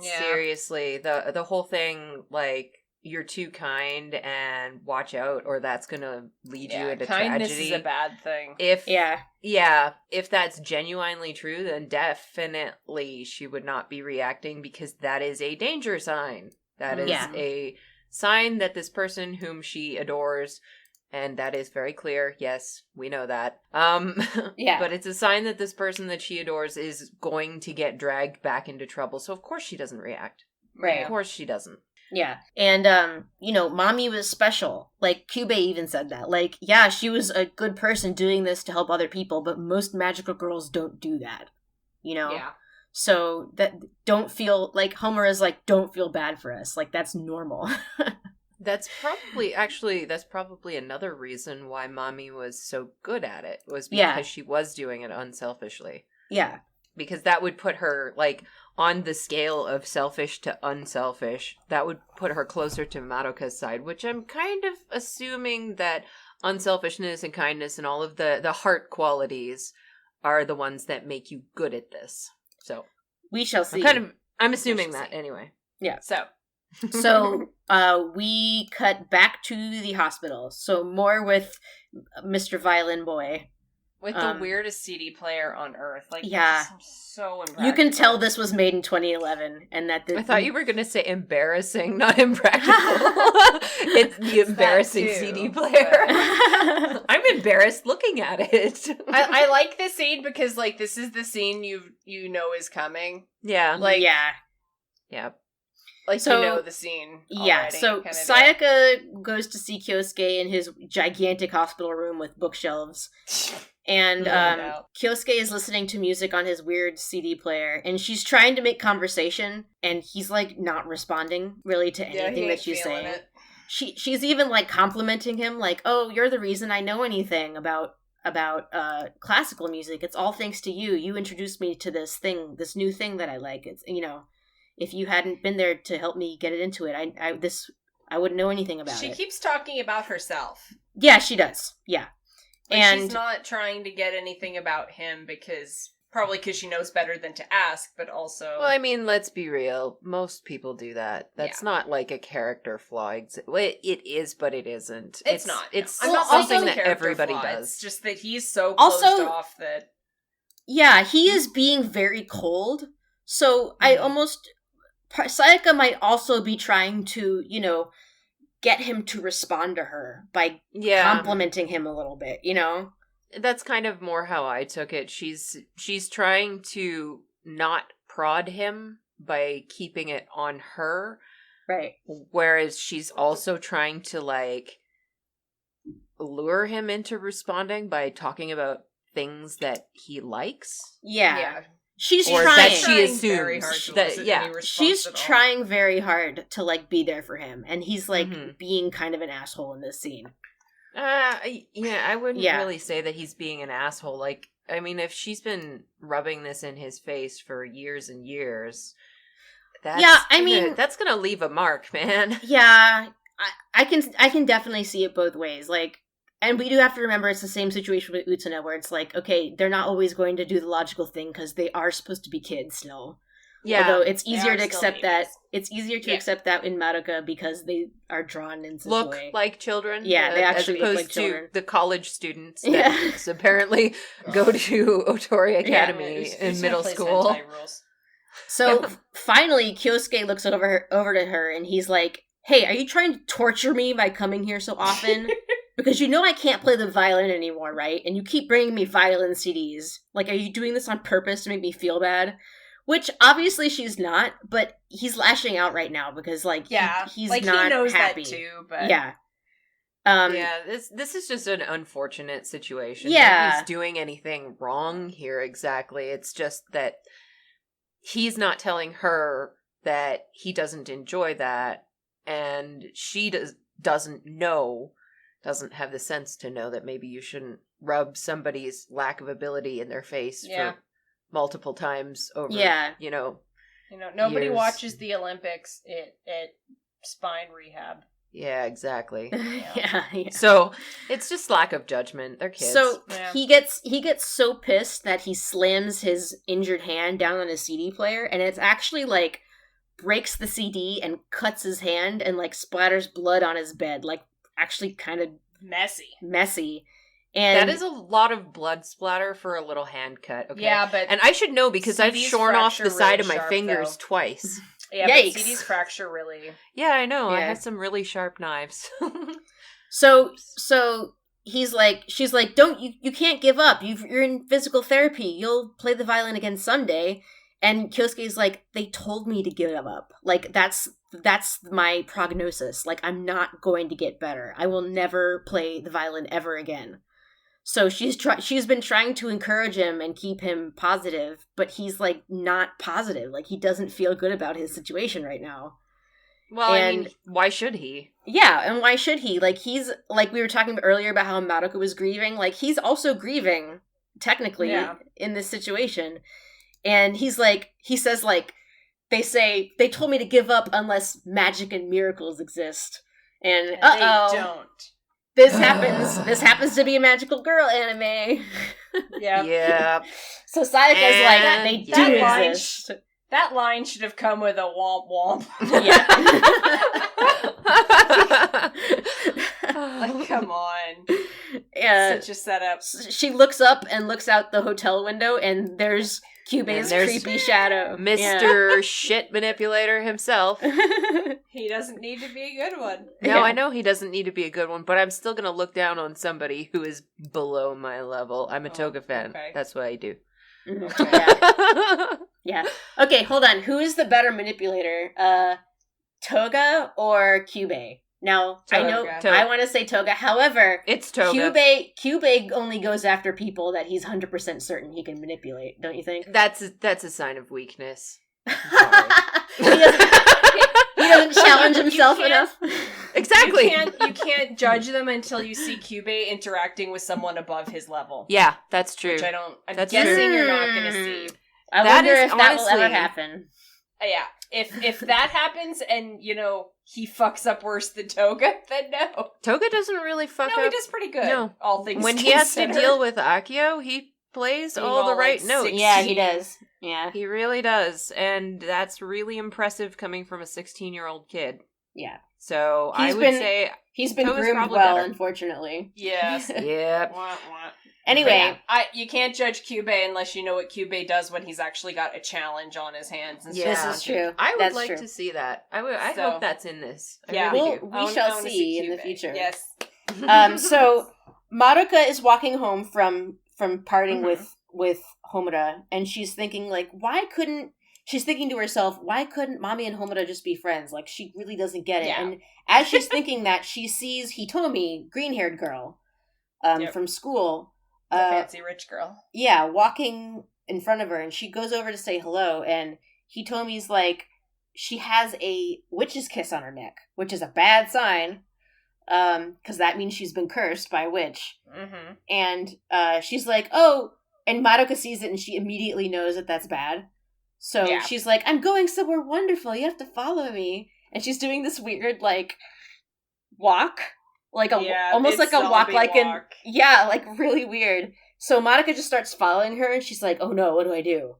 seriously, the whole thing, like, you're too kind and watch out, or that's gonna lead you into kindness tragedy. Is a bad thing. If that's genuinely true, then definitely she would not be reacting, because that is a danger sign. That is a sign that this person whom she adores, and that is very clear. Yes, we know that. But it's a sign that this person that she adores is going to get dragged back into trouble. So of course she doesn't react. Right. Of course she doesn't. Yeah. And, Mommy was special. Like, Kyuubey even said that. Like, yeah, she was a good person doing this to help other people, but most magical girls don't do that. Yeah. So, don't feel, like, Homura's like, don't feel bad for us. Like, that's normal. That's probably another reason why Mommy was so good at it, was because she was doing it unselfishly. Yeah. Because that would put her, like, on the scale of selfish to unselfish, that would put her closer to Madoka's side, which I'm kind of assuming that unselfishness and kindness and all of the heart qualities are the ones that make you good at this. So we shall see. I'm assuming that anyway. Yeah. So we cut back to the hospital. So more with Mr. Violin Boy. With the weirdest CD player on Earth. Like, yeah. So impractical. You can tell this was made in 2011. And that I thought you were going to say embarrassing, not impractical. It's the embarrassing CD player. I'm embarrassed looking at it. I like this scene because, like, this is the scene you know is coming. Yeah. Like, yeah. Like, so, the scene already. Yeah, so Sayaka goes to see Kyosuke in his gigantic hospital room with bookshelves. And Kyosuke is listening to music on his weird CD player, and she's trying to make conversation, and he's, like, not responding really to anything that she's saying. She's even, like, complimenting him, like, oh, you're the reason I know anything about classical music. It's all thanks to you. You introduced me to this new thing that I like. It's, if you hadn't been there to help me get it into it, I wouldn't know anything about it. She keeps talking about herself. Yeah, she does. Yeah. And she's not trying to get anything about him because she knows better than to ask, but also... Well, I mean, let's be real. Most people do that. That's not like a character flaw. It is, but it isn't. It's not. It's I'm not something saying that everybody flaw. does. It's just that he's so closed off that... Yeah, he is being very cold. So Sayaka might also be trying to, get him to respond to her by complimenting him a little bit, That's kind of more how I took it. She's trying to not prod him by keeping it on her. Right. Whereas she's also trying to, lure him into responding by talking about things that he likes. Yeah. She's or trying. That she assumes. Very hard to that, she's trying very hard to, be there for him. And he's, being kind of an asshole in this scene. I wouldn't really say that he's being an asshole. If she's been rubbing this in his face for years and years, that's gonna leave a mark, man. Yeah, I can definitely see it both ways. And we do have to remember it's the same situation with Utena, where it's okay, they're not always going to do the logical thing because they are supposed to be kids still. Yeah, although it's easier to accept that. It's easier to accept that in Madoka because they are drawn in such a way. Look like children. Yeah, they actually as opposed look like children. To the college students that apparently go to Otori Academy in middle school. So finally, Kyosuke looks over to her and he's like, "Hey, are you trying to torture me by coming here so often? Because I can't play the violin anymore, right? And you keep bringing me violin CDs. Are you doing this on purpose to make me feel bad?" Which, obviously, she's not, but he's lashing out right now because, he's not he knows happy. That too, but... Yeah. This is just an unfortunate situation. Yeah. Nobody's doing anything wrong here exactly. It's just that he's not telling her that he doesn't enjoy that, and she doesn't have the sense to know that maybe you shouldn't rub somebody's lack of ability in their face for multiple times over, nobody years. watches the Olympics at spine rehab. Yeah, exactly. Yeah. So it's just lack of judgment. They're kids. So he gets so pissed that he slams his injured hand down on his CD player, and it's actually breaks the CD and cuts his hand and splatters blood on his bed. Actually kind of messy. And that is a lot of blood splatter for a little hand cut. Okay. Yeah, but and I should know because I've shorn off the side of my fingers twice. Yeah, Yikes. But CD's fracture really. Yeah, I know. Yeah. I had some really sharp knives. So she's like, don't you can't give up. You're in physical therapy. You'll play the violin again someday. And Kyosuke's like, they told me to give up. That's my prognosis. I'm not going to get better. I will never play the violin ever again. So she's been trying to encourage him and keep him positive, but he's not positive. He doesn't feel good about his situation right now. Well, why should he? Yeah, and why should he? He's we were talking earlier about how Madoka was grieving. He's also grieving technically in this situation. And he says they told me to give up unless magic and miracles exist. And they don't. This happens to be a magical girl anime. Yeah. So Sayaka's they do exist. That line should have come with a womp womp. Yeah. Come on. Such a setup. She looks up and looks out the hotel window, and there's Kyuubey's creepy shadow. Mr. Shit Manipulator himself. He doesn't need to be a good one. No, I know he doesn't need to be a good one, but I'm still going to look down on somebody who is below my level. I'm a Toga fan. Okay. That's what I do. Okay, yeah. Okay, hold on. Who is the better manipulator? Toga or Kyuubey? Now, Toga. I want to say Toga. However, it's Toga. Kyuubey only goes after people that he's 100% certain he can manipulate, don't you think? That's a sign of weakness. He doesn't challenge himself enough. Exactly. You can't judge them until you see Kyuubey interacting with someone above his level. Yeah, that's true. Which I'm guessing you're not going to see. I wonder if that will ever happen. Yeah. If that happens and, he fucks up worse than Toga, then no. Toga doesn't really fuck up. No, he does pretty good. No. All things when considered. he has to deal with Akio, he plays all the right notes. 16. Yeah, he does. Yeah. He really does. And that's really impressive coming from a 16-year-old kid. Yeah. So I would say he's been Toga's groomed well, better. Unfortunately. Yes. Yep. Anyway, you can't judge Kyuubey unless you know what Kyuubey does when he's actually got a challenge on his hands. And This is true. I would that's like true. to see that. I hope that's in this. Yeah, really we shall see in the future. Yes. So Madoka is walking home from partying with Homura, and she's thinking she's thinking to herself, why couldn't Mommy and Homura just be friends? Like, she really doesn't get it. Yeah. And as she's thinking that, she sees Hitomi, green-haired girl, from school. The fancy rich girl. Yeah, walking in front of her, and she goes over to say hello, and Hitomi's like, she has a witch's kiss on her neck, which is a bad sign, because that means she's been cursed by a witch. Mm-hmm. And she's like, oh, and Madoka sees it, and she immediately knows that that's bad. So she's like, I'm going somewhere wonderful, you have to follow me. And she's doing this weird, walk. Almost like a walk, really weird. So Madoka just starts following her, and she's like, oh no, what do I do?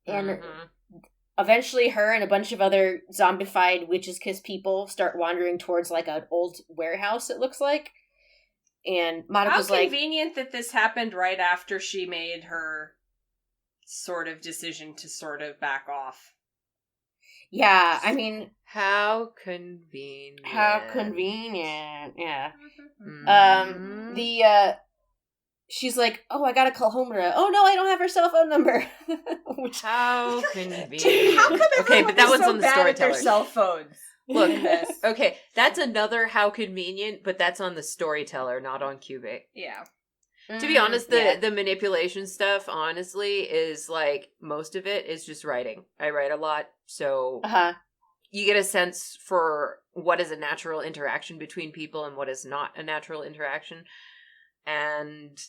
And eventually her and a bunch of other zombified witch's kiss people start wandering towards, an old warehouse, it looks like. And Madoka's how convenient that this happened right after she made her sort of decision to sort of back off. Yeah, I mean... How convenient. Yeah. Mm-hmm. She's like, oh, I gotta call Homura. Oh no, I don't have her cell phone number. How convenient. Dude, how come everyone but that one's so on the bad at their storyteller. cell phones? Look, okay, that's another how convenient, but that's on the storyteller, not on Kyuubey. Yeah. To be honest, the manipulation stuff, honestly, is most of it is just writing. I write a lot, so you get a sense for what is a natural interaction between people and what is not a natural interaction. And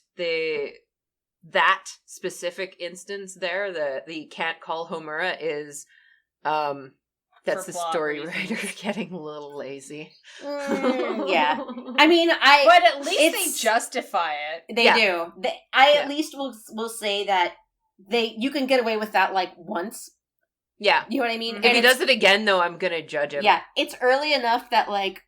that specific instance there, the can't call Homura is that's the story writer getting a little lazy. Yeah. I mean, but at least they justify it. They do. At least will say that you can get away with that once. Yeah. You know what I mean? If he does it again, though, I'm gonna judge him. Yeah. It's early enough that Sayaka's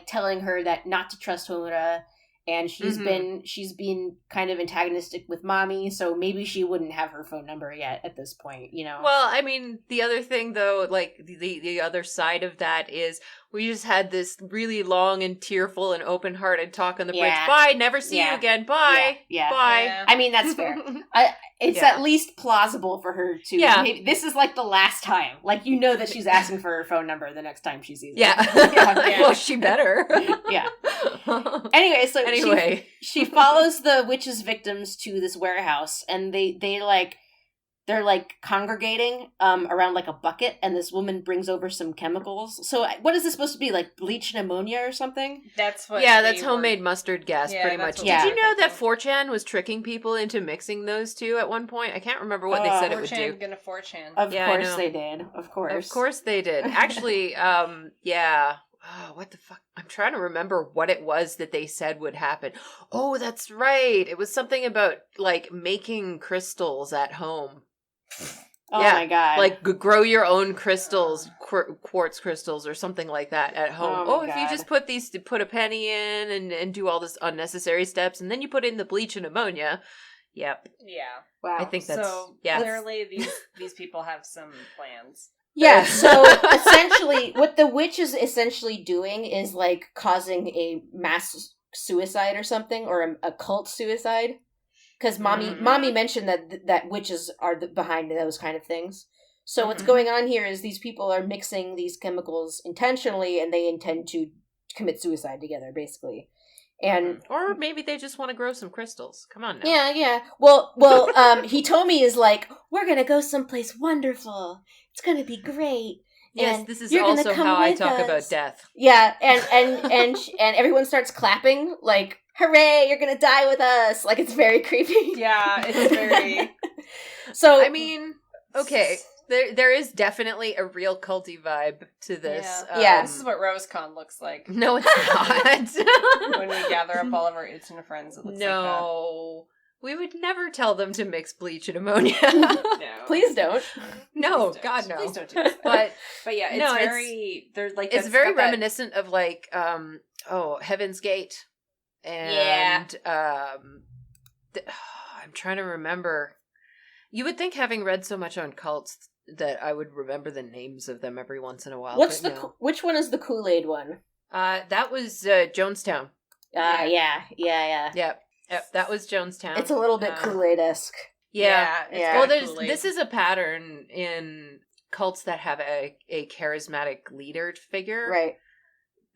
telling her that not to trust Homura, and she's been kind of antagonistic with Mommy, so maybe she wouldn't have her phone number yet at this point, Well, I mean, the other thing though, the other side of that is we just had this really long and tearful and open-hearted talk on the bridge. Bye, never see you again. Bye. Yeah. Bye. Yeah. I mean, that's fair. It's at least plausible for her to. Yeah. Maybe, this is the last time. That she's asking for her phone number the next time she sees it. Yeah. Well, she better. Yeah. Anyway, she follows the witch's victims to this warehouse, and they're congregating around a bucket, and this woman brings over some chemicals. So what is this supposed to be, bleach and ammonia or something? That's what. Yeah, that's homemade mustard gas, pretty much. Did you know that 4chan was tricking people into mixing those two at one point? I can't remember what they said it would do. 4chan. Of course they did. Of course they did. Actually, yeah. Oh, what the fuck? I'm trying to remember what it was that they said would happen. Oh, that's right. It was something about making crystals at home. Oh my god. Grow your own crystals, quartz crystals or something like that at home. If you just put a penny in and do all this unnecessary steps, and then you put in the bleach and ammonia. Yep. Yeah. Wow. I think that's clearly these people have some plans. Yeah, so essentially what the witch is essentially doing is causing a mass suicide or something, or a cult suicide. Because mommy mentioned that witches are behind those kind of things. So what's going on here is these people are mixing these chemicals intentionally, and they intend to commit suicide together, basically. And or maybe they just want to grow some crystals. Come on now. Yeah. Well, Hitomi is we're gonna go someplace wonderful. It's gonna be great. Yes, this is you're gonna also come how I with talk us. about death. Yeah, and everyone starts clapping, like, hooray, you're gonna die with us. Like, it's very creepy. Yeah, it's very... So, I mean, okay, there is definitely a real culty vibe to this. Yeah. This is what RoseCon looks like. No, it's not. When we gather up all of our Utena friends, it looks like No. We would never tell them to mix bleach and ammonia. that. No. please don't. No, Please don't. God, no. Please don't do this. But But yeah, it's No, it's- very... There's like... it's that's very got that- reminiscent of like, Heaven's Gate. And, I'm trying to remember. You would think having read so much on cults that I would remember the names of them every once in a while. Which one is the Kool-Aid one? That was Jonestown. Yeah. Yep, that was Jonestown. It's a little bit Kool-Aid-esque. Yeah. it's Yeah. got Well, Kool-Aid. this is a pattern in cults that have a charismatic leader figure. Right.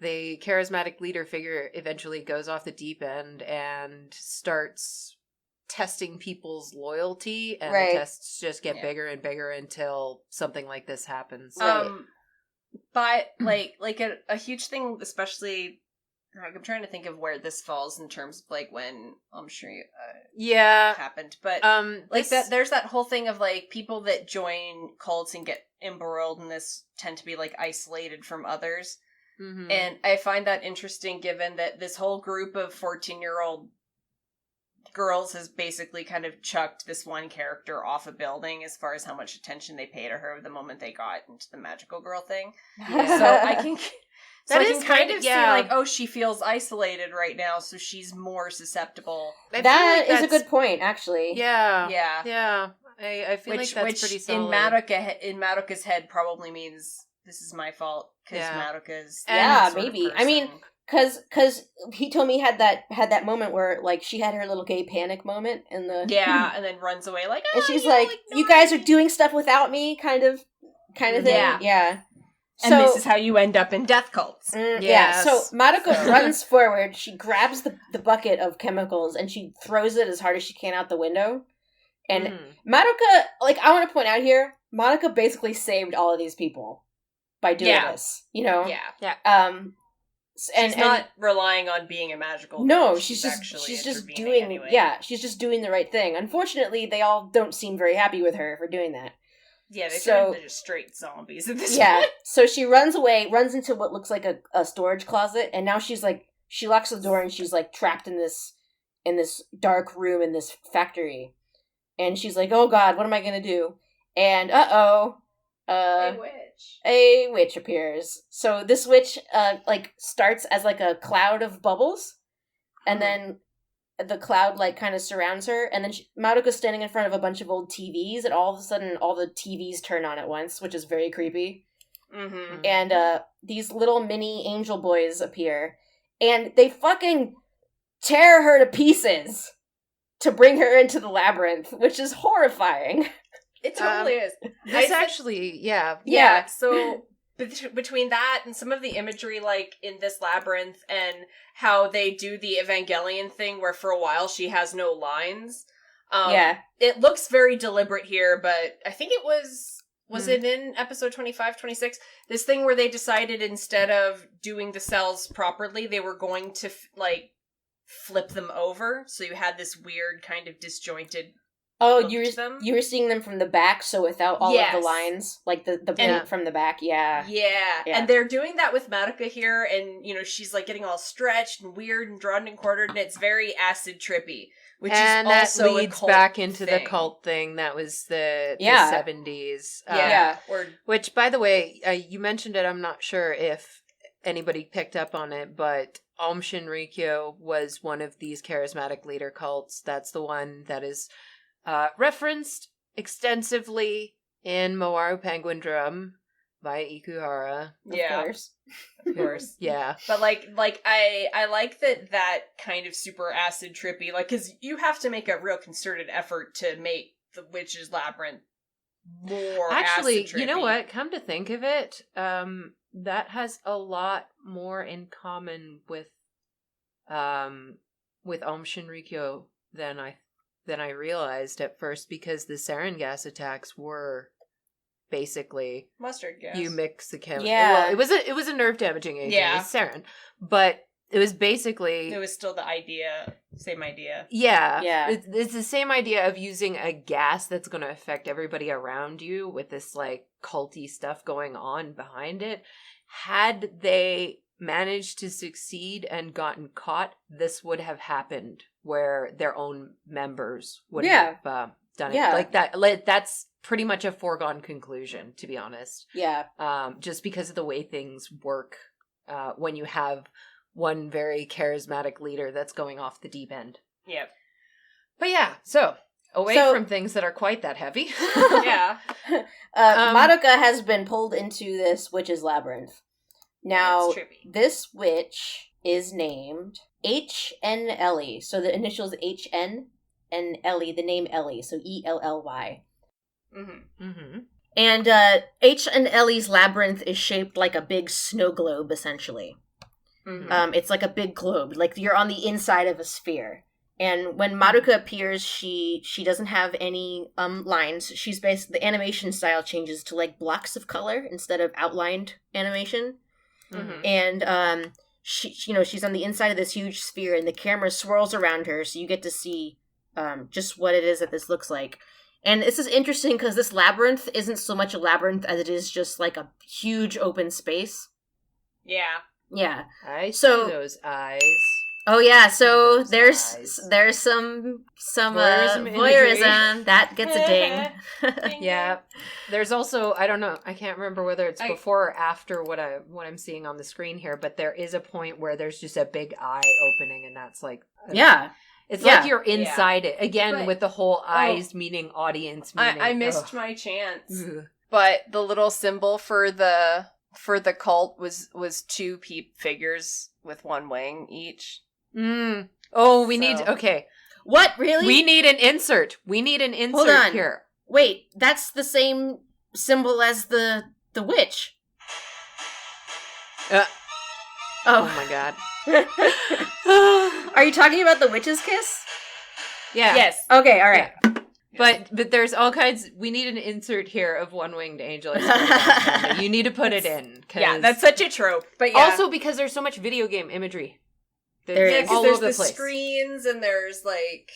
The charismatic leader figure eventually goes off the deep end and starts testing people's loyalty, and Right. the tests just get Yeah. bigger and bigger until something like this happens. Right. But like a huge thing, especially like, I'm trying to think of where this falls in terms of like when Yeah. happened, but this- like that there's that whole thing of like people that join cults and get embroiled in this tend to be like isolated from others. Mhm. And I find that interesting given that this whole group of 14-year-old girls has basically kind of chucked this one character off a building as far as how much attention they pay to her the moment they got into the magical girl thing. Yeah. So I can That I is can kind kind of of- see yeah. like, oh, she feels isolated right now, so she's more susceptible. I feel That like is a that's- good point, actually. Yeah. Yeah. Yeah. I feel like that's pretty solid. In Madoka's head probably means this is my fault because Yeah. Madoka's Yeah, sort of maybe. I mean, person. Cause he told me he had that moment where, like, she had her little gay panic moment in the... yeah, and then runs away like, And "Ah, she's you like, ignore you guys are me." doing stuff without me, kind of thing. Yeah. And So, this is how you end up in death cults. yeah, so Yes. Madoka So- runs forward, she grabs the bucket of chemicals, and she throws it as hard as she can out the window. And Mhm. Madoka, like, I want to point out here, Madoka basically saved all of these people by doing Yeah. this, you know? Yeah. And She's not relying on being a magical girl. no, she's just intervening doing anyway. she's just doing the right thing. Unfortunately, they all don't seem very happy with her for doing that. Yeah, they So- turned into just straight zombies at this Yeah, point. so she runs into what looks like a storage closet, and now she's like, she locks the door and she's like trapped in this dark room in this factory, and she's like, oh god, what am I gonna do? And a witch appears. So this witch like starts as like a cloud of bubbles, and then the cloud like kind of surrounds her, and then Madoka's standing in front of a bunch of old TVs, and all of a sudden all the TVs turn on at once, which is very creepy. Mm-hmm. And these little mini angel boys appear, and they fucking tear her to pieces to bring her into the labyrinth, which is horrifying. It totally is. This I- actually, yeah. Yeah, so between that and some of the imagery, like, in this labyrinth, and how they do the Evangelion thing, where for a while she has no lines, Yeah. it looks very deliberate here, but I think it was it in episode 25, 26? This thing where they decided instead of doing the cells properly, they were going to, flip them over, so you had this weird kind of disjointed... Oh, look you to them. were seeing them from the back, so without all of Yes. the lines, like the paint Yeah. from the back. Yeah. Yeah, Yeah. and they're doing that with Madoka here, and, she's, like, getting all stretched and weird and drawn and quartered, and it's very acid trippy, which And is that also leads a cult back into thing. the cult thing that was the Yeah. 70s. Yeah. Or, Which, by the way, you mentioned it, I'm not sure if anybody picked up on it, but Aum Shinrikyo was one of these charismatic leader cults. That's the one that is referenced extensively in Mawaru Penguin Drum by Ikuhara. yeah, Of course. Yeah. but, I like that kind of super acid trippy, because you have to make a real concerted effort to make the Witch's Labyrinth more Actually, acid you know trippy. what? Come to think of it, that has a lot more in common with Aum Shinrikyo than I realized at first, because the sarin gas attacks were basically Mustard gas. you mix the chemical. Yeah. Well, it was a nerve damaging agent. Yeah. It was sarin, but it was basically It was still the idea, same idea. Yeah. Yeah. It's the same idea of using a gas that's going to affect everybody around you with this like culty stuff going on behind it. Had they managed to succeed and gotten caught, this would have happened where their own members would have done it. Yeah. Like that. Like, that's pretty much a foregone conclusion, to be honest. Yeah. Just because of the way things work when you have one very charismatic leader that's going off the deep end. Yep. But yeah, so away from things that are quite that heavy. Yeah. Madoka has been pulled into this witch's labyrinth. Now, That's trippy. this witch is named H.N. Ellie. So the initials H.N. and Ellie, the name Ellie. So E-L-L-Y. Mm-hmm. Mm-hmm. And H.N. Ellie's labyrinth is shaped like a big snow globe, essentially. Mm-hmm. It's like a big globe. Like you're on the inside of a sphere. And when Madoka appears, she doesn't have any lines. She's the animation style changes to like blocks of color instead of outlined animation. Mm-hmm. And she's on the inside of this huge sphere, and the camera swirls around her, so you get to see just what it is that this looks like. And this is interesting because this labyrinth isn't so much a labyrinth as it is just like a huge open space. Yeah. Yeah. I see So- those eyes. Oh yeah, so Those there's eyes. some Voyeurism imagery. voyeurism that gets a ding. Yeah. There's also, I don't know, I can't remember whether it's I- before or after what I'm seeing on the screen here, but there is a point where there's just a big eye opening, and that's like Yeah. it's Yeah. like you're inside it. Again, But- with the whole eyes meaning audience meaning. I missed ugh. my chance. Ugh. But the little symbol for the cult was two peep figures with one wing each. Oh, we need So- okay. What, really? We need an insert. We need an insert Hold on. here. Wait, that's the same symbol as the witch. Oh Oh. my god. Are you talking about the witch's kiss? Yeah. Yes. Okay, all right. But there's all kinds. We need an insert here of one winged angel. You need to put it in. 'Cause Yeah, that's such a trope. But yeah. also because there's so much video game imagery. There yeah, is. because all there's over the the place. screens and there's like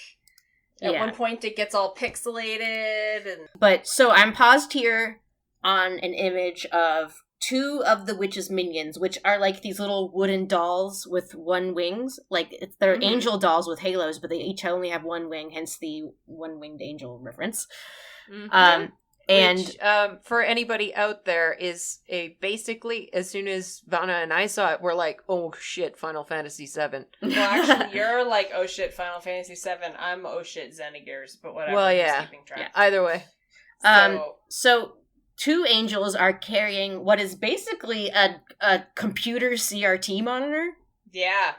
at Yeah. one point it gets all pixelated and But so I'm paused here on an image of two of the witch's minions, which are like these little wooden dolls with one wings. Like they're Mhm. angel dolls with halos, but they each only have one wing, hence the one-winged angel reference. Mhm. And Which, for anybody out there, is a basically as soon as Vanna and I saw it, we're like, oh shit, Final Fantasy VII. well actually you're like oh shit Final Fantasy VII, I'm oh shit Xenogears, but whatever. Well, I'm just yeah. keeping track. Either way. So two angels are carrying what is basically a computer CRT monitor. Yeah.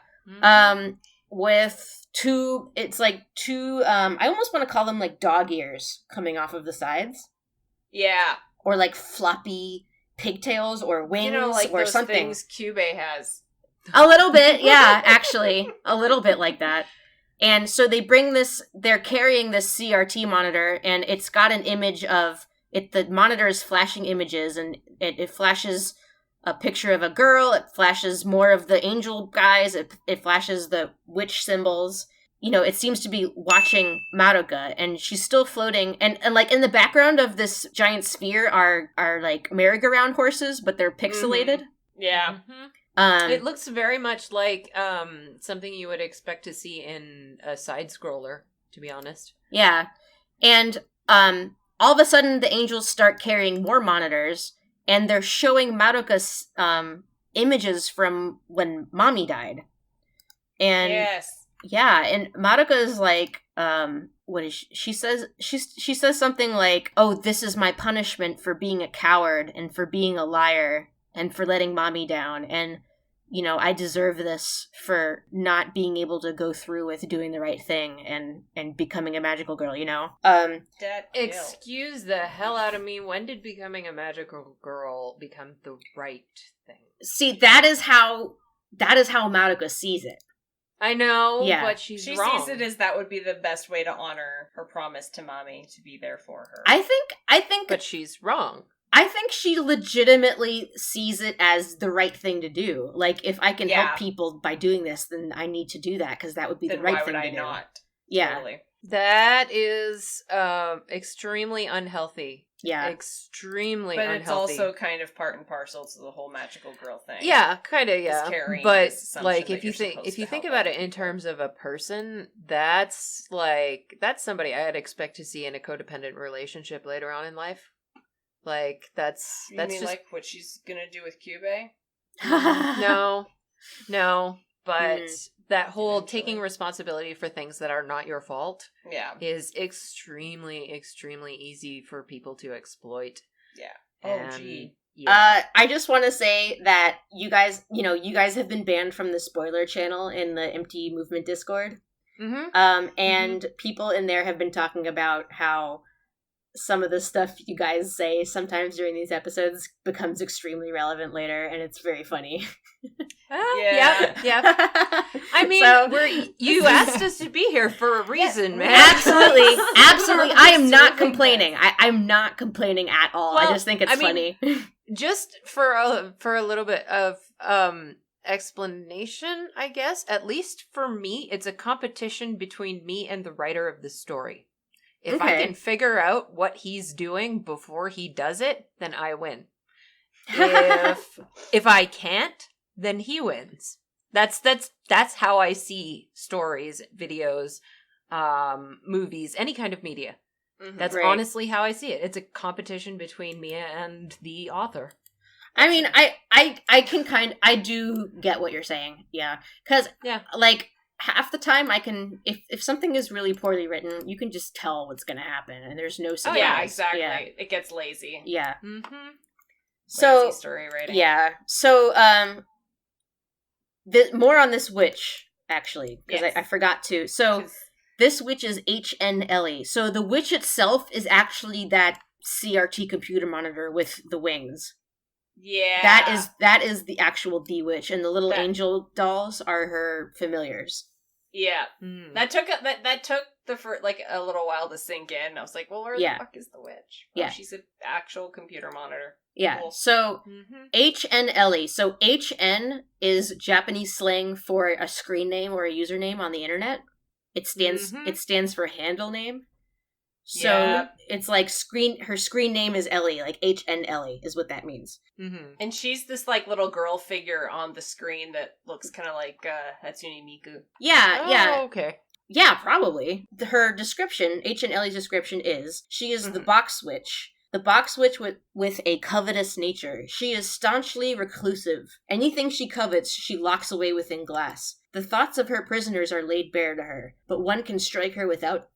With two, it's like two, I almost want to call them like dog ears coming off of the sides. Yeah. Or like floppy pigtails or wings You know, like or those something. things Kyuubey has. A little bit, yeah, actually. A little bit like that. And so they bring this, they're carrying this CRT monitor, and it's got an image of it. The monitor is flashing images, and it flashes a picture of a girl, it flashes more of the angel guys, it flashes the witch symbols. You know, it seems to be watching Madoka, and she's still floating, and like in the background of this giant sphere are like merry-go-round horses, but they're pixelated. Yeah. It looks very much like something you would expect to see in a side scroller, to be honest. Yeah. And all of a sudden the angels start carrying more monitors, and they're showing Madoka's images from when mommy died. And Yes. yeah, and Madoka is like, what is she says? She says something like, "Oh, this is my punishment for being a coward and for being a liar and for letting mommy down, and you know, I deserve this for not being able to go through with doing the right thing and becoming a magical girl, you know?" That Excuse the hell out of me. When did becoming a magical girl become the right thing? See, that is how Madoka sees it. I know, Yeah. but she's she wrong. sees it as that would be the best way to honor her promise to mommy to be there for her. I think But she's wrong. I think she legitimately sees it as the right thing to do. Like, if I can help people by doing this, then I need to do that because that would be the right thing to do. Why would I not? Yeah. Totally. That is extremely unhealthy. Yeah. Extremely but unhealthy. But it's also kind of part and parcel to the whole magical girl thing. Yeah, kind of, yeah. But like if you think about it in terms of a person, that's somebody I'd expect to see in a codependent relationship later on in life. Like that's you mean just like what she's gonna do with Kyuubey? No, but that whole taking responsibility for things that are not your fault is extremely, extremely easy for people to exploit. Yeah. Gee. Yeah. I just want to say that you guys have been banned from the spoiler channel in the MT Movement Discord. And people in there have been talking about how some of the stuff you guys say sometimes during these episodes becomes extremely relevant later, and it's very funny. Yeah. I mean, you asked us to be here for a reason, man. Absolutely. I am not complaining. I'm not complaining at all. Well, I just think it's funny. Just for a little bit of explanation, I guess. At least for me, it's a competition between me and the writer of the story. If I can figure out what he's doing before he does it, then I win. If I can't, then he wins. That's how I see stories, videos, movies, any kind of media. That's honestly how I see it. It's a competition between me and the author. I mean, I do get what you're saying. Yeah. Because, like, half the time I can, if something is really poorly written, you can just tell what's going to happen, and there's no surprise. Oh, yeah, exactly. Yeah. It gets lazy. Yeah. So, lazy story writing. Yeah. So, more on this witch, actually, because I forgot to. So, this witch is HN Ellie. So, the witch itself is actually that CRT computer monitor with the wings. Yeah. That is the actual The Witch, and the little angel dolls are her familiars. Yeah. That took a little while to sink in. I was like, well, where the fuck is the witch? Oh, she's an actual computer monitor. Yeah. Cool. So HN Ellie. So HN is Japanese slang for a screen name or a username on the internet. It stands for handle name. So it's like her screen name is Ellie, like HN Ellie is what that means. And she's this like little girl figure on the screen that looks kind of like Hatsune Miku. Yeah. Oh, okay. Yeah, probably. Her description, HN Ellie's description is, she is the box witch. The box witch with a covetous nature. She is staunchly reclusive. Anything she covets, she locks away within glass. The thoughts of her prisoners are laid bare to her, but one can strike her without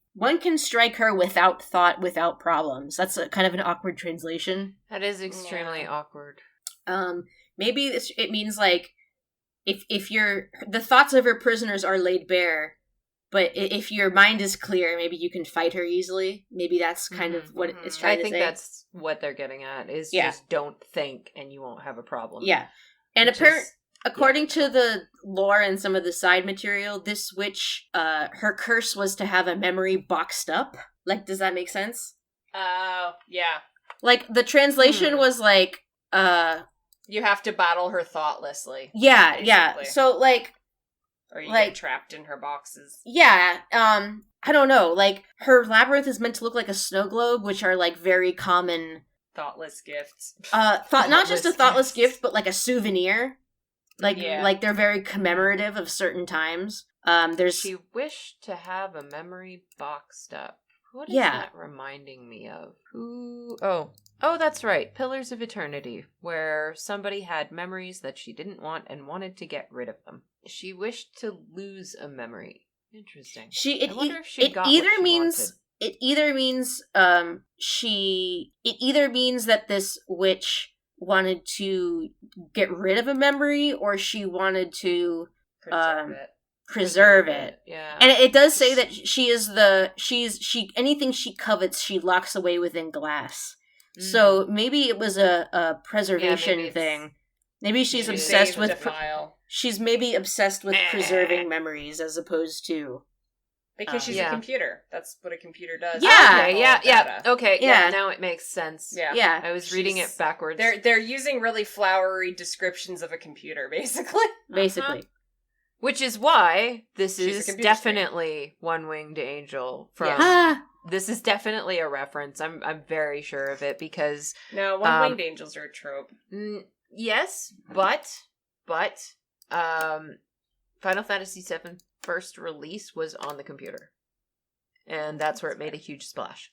thought, without problems. That's kind of an awkward translation. That is extremely awkward. Maybe it means like, if the thoughts of her prisoners are laid bare, but if your mind is clear, maybe you can fight her easily. Maybe that's kind of what it's trying to say. I think that's what they're getting at, is just don't think and you won't have a problem. Yeah. And according to the lore and some of the side material, this witch, her curse was to have a memory boxed up. Like, does that make sense? Yeah. Like, the translation was like, you have to battle her thoughtlessly. Yeah, basically. Yeah. So, like... Or you get trapped in her boxes. Yeah, I don't know. Like, her labyrinth is meant to look like a snow globe, which are, like, very common... Thoughtless gifts. Not just a thoughtless gift, but, like, a souvenir. Like they're very commemorative of certain times. She wished to have a memory boxed up. What is that reminding me of? Oh, that's right. Pillars of Eternity, where somebody had memories that she didn't want and wanted to get rid of them. She wished to lose a memory. Interesting. It either means that this witch wanted to get rid of a memory, or she wanted to preserve it. Yeah. And it does say that anything she covets, she locks away within glass. So maybe it was a preservation thing. Maybe she's obsessed with she's maybe obsessed with preserving memories as opposed to Because she's a computer. That's what a computer does. Yeah. Okay, yeah. Now it makes sense. Yeah. I was reading it backwards. They're using really flowery descriptions of a computer, basically. Basically. Which is why this She's is definitely One-Winged Angel from... This is definitely a reference. I'm very sure of it because... No, One-Winged Angels are a trope. Yes, but Final Fantasy VII first release was on the computer. And that's where it made a huge splash.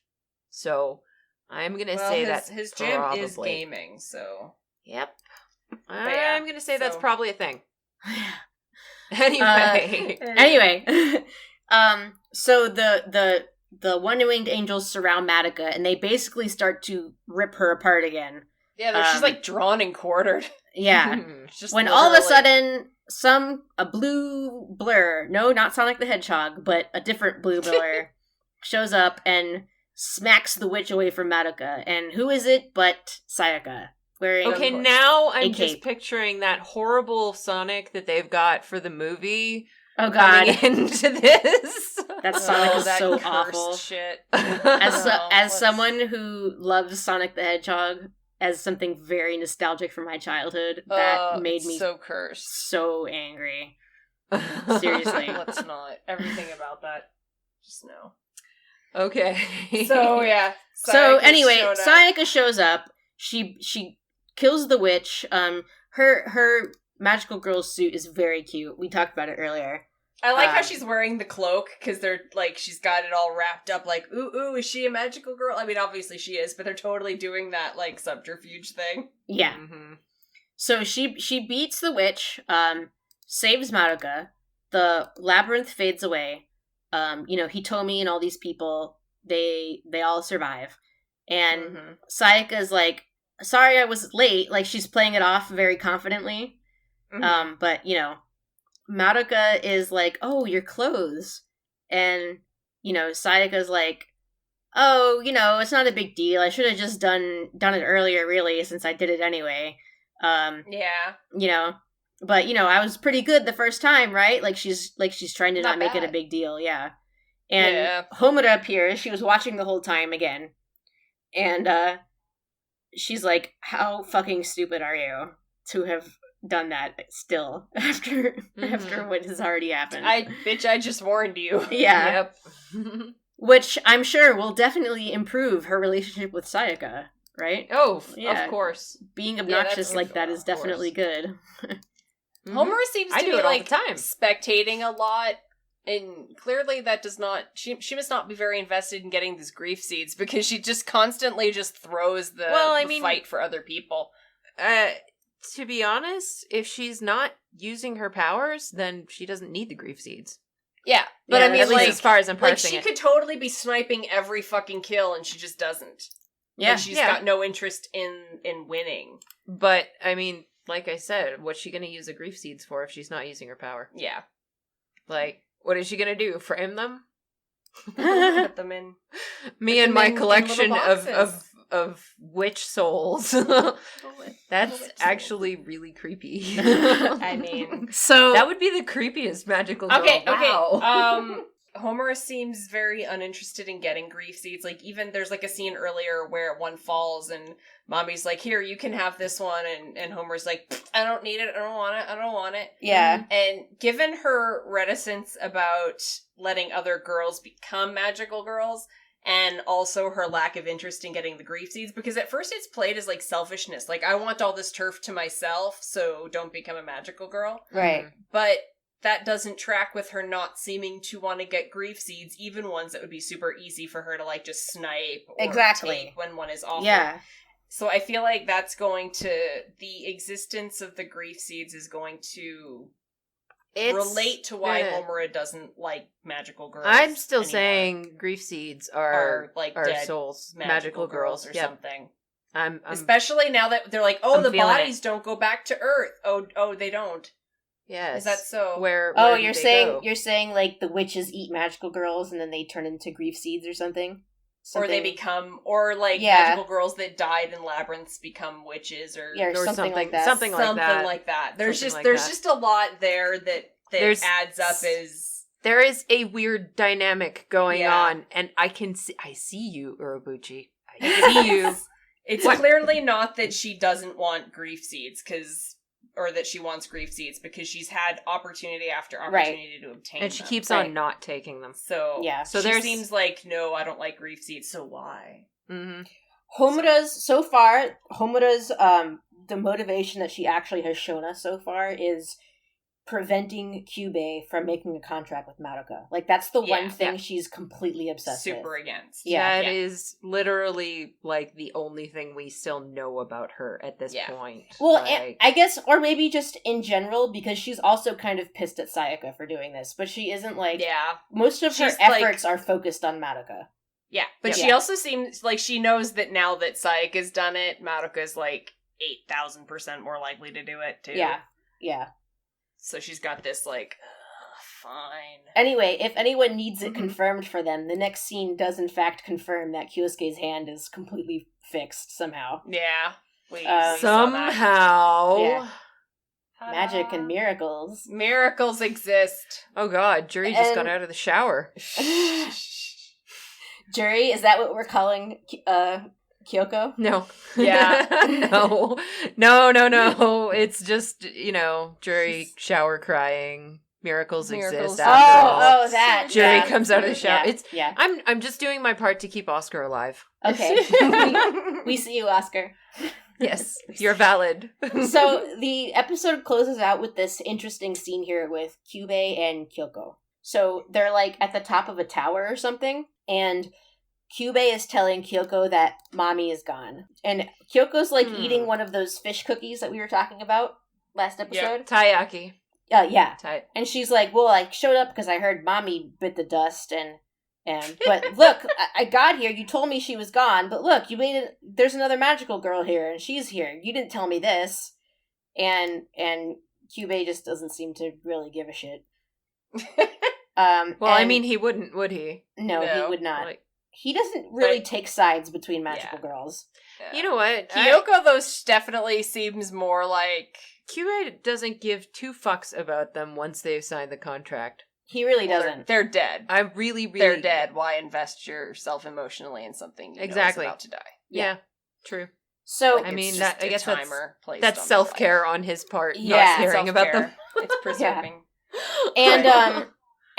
So, I'm going to say that his jam is gaming, so... Yep. I'm going to say that's probably a thing. Anyway. So the One-Winged Angels surround Madoka, and they basically start to rip her apart again. Yeah, she's like drawn and quartered. Yeah. When all of a sudden, a blue blur, no, not Sonic the Hedgehog, but a different blue blur, shows up and smacks the witch away from Madoka. And who is it but Sayaka? Okay, now I'm just picturing that horrible Sonic that they've got for the movie. Oh god, into this. That Sonic is so awful. Shit. As someone who loves Sonic the Hedgehog as something very nostalgic from my childhood, that made me so cursed, so angry. Seriously, let's not. Everything about that, just no. Okay. So yeah. Sayaka shows up. She kills the witch. Her magical girl suit is very cute. We talked about it earlier. I like how she's wearing the cloak, because they're, like, she's got it all wrapped up, like, ooh, is she a magical girl? I mean, obviously she is, but they're totally doing that, like, subterfuge thing. Yeah. Mm-hmm. So she beats the witch, saves Madoka, the labyrinth fades away, Hitomi and all these people, they all survive. And Sayaka's like, sorry I was late, like, she's playing it off very confidently. Mm-hmm. But, Madoka is like, oh, your clothes. And, Sayaka's like, oh, it's not a big deal. I should have just done it earlier, really, since I did it anyway. Yeah. But, I was pretty good the first time, right? Like, she's trying to not make it a big deal, yeah. And Homura appears. She was watching the whole time again. And, she's like, how fucking stupid are you to have done that still after what has already happened? I just warned you. Yeah. Yep. Which I'm sure will definitely improve her relationship with Sayaka, right? Oh, yeah. Of course. Being obnoxious like that is definitely good. Homura seems to be like spectating a lot. And clearly that does not... She must not be very invested in getting these grief seeds, because she just constantly just throws the fight for other people. To be honest, if she's not using her powers, then she doesn't need the grief seeds. Yeah, but I mean, at least as far as I'm parsing she could totally be sniping every fucking kill, and she just doesn't. Yeah, and she's got no interest in winning. But, I mean, like I said, what's she going to use the grief seeds for if she's not using her power? Yeah. Like... What is she gonna do? Frame them? Put them in. Me and my collection of witch souls. That's actually really creepy. I mean, so that would be the creepiest magical girl. Okay. Wow. Homura seems very uninterested in getting grief seeds. Like, even there's like a scene earlier where one falls and Mommy's like, here, you can have this one. And Homer's like, I don't need it. I don't want it. Yeah. And given her reticence about letting other girls become magical girls, and also her lack of interest in getting the grief seeds, because at first it's played as like selfishness. Like, I want all this turf to myself, so don't become a magical girl. Right. But that doesn't track with her not seeming to want to get grief seeds, even ones that would be super easy for her to, like, just snipe or take when one is offered. Yeah. So I feel like that's going to... The existence of the grief seeds is going to relate to why Homura doesn't like magical girls. I'm still anymore. saying grief seeds are dead souls, magical girls or something. I'm especially now that they're like, oh, the bodies don't go back to Earth. Oh, they don't. Yes. Is that so? Where you're saying like the witches eat magical girls and then they turn into grief seeds or something? Or they become, magical girls that died in labyrinths become witches, or something like that. Something like that. There's just a lot there that adds up as There is a weird dynamic going on, and I see you, Urobuchi. I see you. It's clearly not that she doesn't want grief seeds, or that she wants grief seeds, because she's had opportunity after opportunity to obtain them. And she keeps on not taking them. So So she seems like, no, I don't like grief seeds, so why? Mm-hmm. Homura's, the motivation that she actually has shown us so far is preventing Kyuubey from making a contract with Madoka. Like, that's the one thing she's completely obsessed with. Super against. That is literally, like, the only thing we still know about her at this point. Well, I guess, or maybe just in general, because she's also kind of pissed at Sayaka for doing this, but she isn't, like... Yeah. Most of her efforts are focused on Madoka. Yeah, but she also seems like she knows that now that Sayaka's done it, Madoka's, like, 8,000% more likely to do it, too. Yeah. So she's got this, like, fine. Anyway, if anyone needs it confirmed for them, the next scene does in fact confirm that Kyosuke's hand is completely fixed somehow. Yeah. Somehow. Yeah. Magic and miracles. Miracles exist. Oh god, Juri just got out of the shower. Juri, is that what we're calling Kyoko? No. Yeah. No. It's just, Juri shower crying. Miracles exist after all. Oh, that. Juri comes out of the shower. Yeah. I'm just doing my part to keep Oscar alive. Okay. we see you, Oscar. Yes, you're valid. So the episode closes out with this interesting scene here with Kyuubey and Kyoko. So they're like at the top of a tower or something, and Kyuubey is telling Kyoko that mommy is gone. And Kyoko's like eating one of those fish cookies that we were talking about last episode. Yep. Taiyaki. Yeah. And she's like, well, I showed up because I heard mommy bit the dust but look, I got here, you told me she was gone, but look, there's another magical girl here and she's here. You didn't tell me this. And Kyuubey just doesn't seem to really give a shit. I mean, he wouldn't, would he? No, he would not. He doesn't really take sides between magical girls. Yeah. You know what? Kyoko, though, definitely seems more like... Kyuubey doesn't give two fucks about them once they've signed the contract. He really doesn't. They're dead. I'm really... They're dead. Why invest yourself emotionally in something you know is about to die? Yeah, true. So, I mean, I guess that's self-care on his part, not caring about them. It's preserving. And,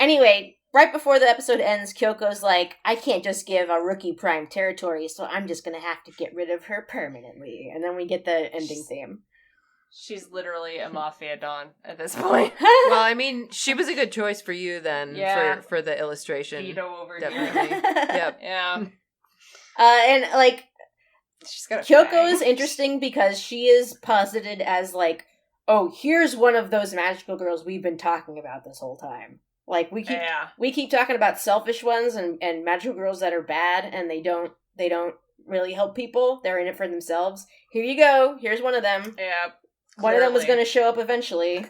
anyway... Right before the episode ends, Kyoko's like, I can't just give a rookie prime territory, so I'm just gonna have to get rid of her permanently. And then we get the ending theme. She's literally a mafia don at this point. Well, I mean, she was a good choice for you then, for the illustration. Veto over definitely. Yep. Yeah. And, like, she's got Kyoko is interesting because she is posited as, like, oh, here's one of those magical girls we've been talking about this whole time. Like, we keep talking about selfish ones and magical girls that are bad and they don't really help people. They're in it for themselves. Here you go. Here's one of them. Yeah. One of them was going to show up eventually.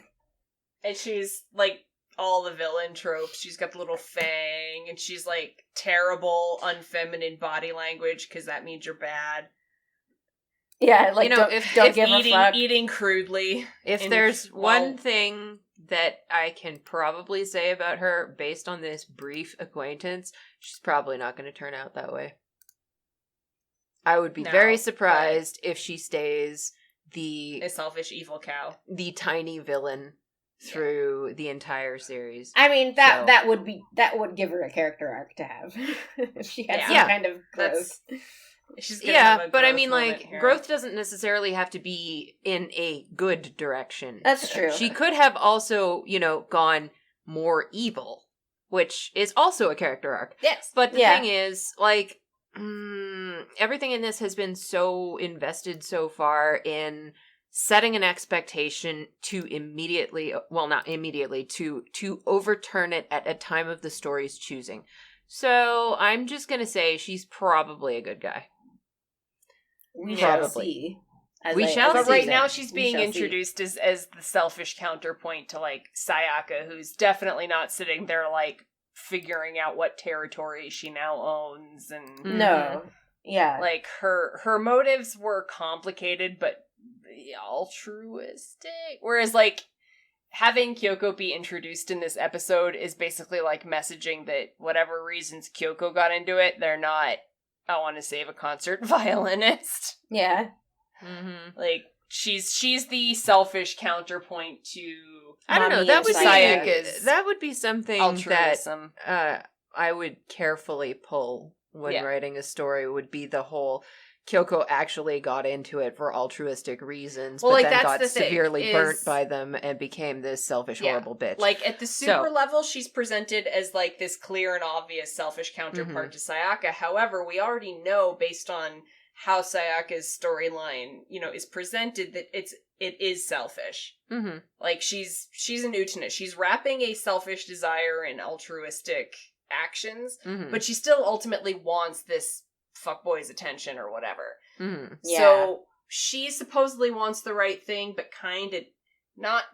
And she's, like, all the villain tropes. She's got the little fang, and she's, like, terrible, unfeminine body language, because that means you're bad. Yeah, like, don't give a fuck. Eating crudely. If there's one thing that I can probably say about her, based on this brief acquaintance, she's probably not going to turn out that way. I would be very surprised if she stays a selfish evil cow, the tiny villain through the entire series. I mean, that would give her a character arc to have if she had some kind of growth. But I mean, like, growth doesn't necessarily have to be in a good direction. That's true. She could have also, gone more evil, which is also a character arc. Yes. But the thing is, like, everything in this has been so invested so far in setting an expectation to to overturn it at a time of the story's choosing. So I'm just going to say she's probably a good guy. We shall see. But right now she's being introduced as the selfish counterpoint to, like, Sayaka, who's definitely not sitting there, like, figuring out what territory she now owns. And no. Yeah. Like, her motives were complicated, but altruistic. Whereas, like, having Kyoko be introduced in this episode is basically like messaging that whatever reasons Kyoko got into it, they're not, I want to save a concert violinist. Yeah. Mm-hmm. Like, she's the selfish counterpoint to... I don't know, Mommy that and would Sayaka's be, that would be something altruism. that I would carefully pull when writing a story, would be the whole... Kyoko actually got into it for altruistic reasons, well, but like, then that's got the thing, severely burnt by them and became this selfish, horrible bitch. Like, at the super level, she's presented as, like, this clear and obvious selfish counterpart to Sayaka. However, we already know, based on how Sayaka's storyline, is presented, that it is selfish. Mm-hmm. Like, she's an Utena. She's wrapping a selfish desire in altruistic actions, but she still ultimately wants this fuckboy's attention or whatever. Mm-hmm. Yeah. So she supposedly wants the right thing, but kind of not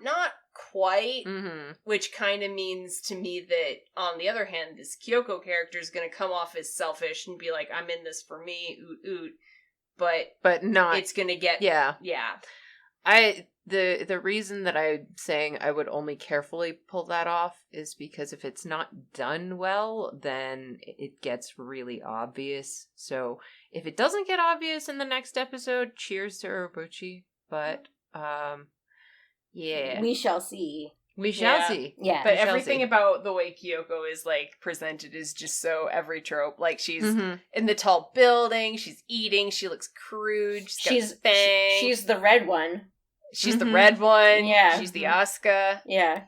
quite, which kind of means to me that, on the other hand, this Kyoko character is going to come off as selfish and be like, I'm in this for me, oot, but not... It's going to get... Yeah. Yeah. The reason that I'm saying I would only carefully pull that off is because if it's not done well, then it gets really obvious. So if it doesn't get obvious in the next episode, cheers to Urobuchi. But yeah, We shall see. We shall see. Yeah. But everything about the way Kyoko is, like, presented is just so every trope. Like, she's in the tall building, she's eating, she looks crude, she's got fangs. She's the red one. She's the red one. Yeah. She's the Asuka. Yeah.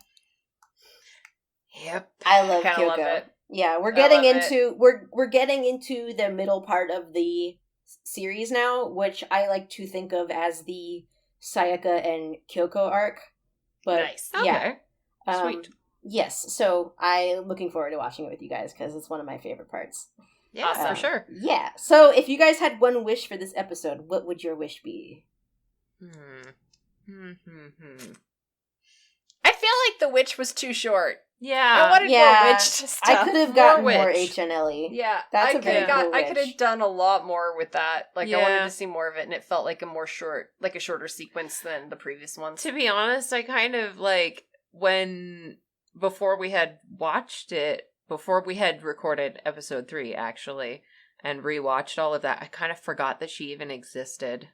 Yep. I love Kinda Kyoko. love it. Yeah, we're getting into we're getting into the middle part of the series now, which I like to think of as the Sayaka and Kyoko arc. But nice. Yeah. Okay. Sweet. Yes, so I'm looking forward to watching it with you guys because it's one of my favorite parts. Yeah, awesome. for sure. Yeah. So if you guys had one wish for this episode, what would your wish be? I feel like the witch was too short. Yeah. I wanted more witch stuff. I could have gotten More more witch. HNLE. Yeah, That's a very cool I could witch. have done a lot more with that. Like, I Yeah. wanted to see more of it, and it felt like a shorter sequence than the previous ones. To be honest, I kind of like before we had recorded episode 3 actually, and rewatched all of that, I kind of forgot that she even existed,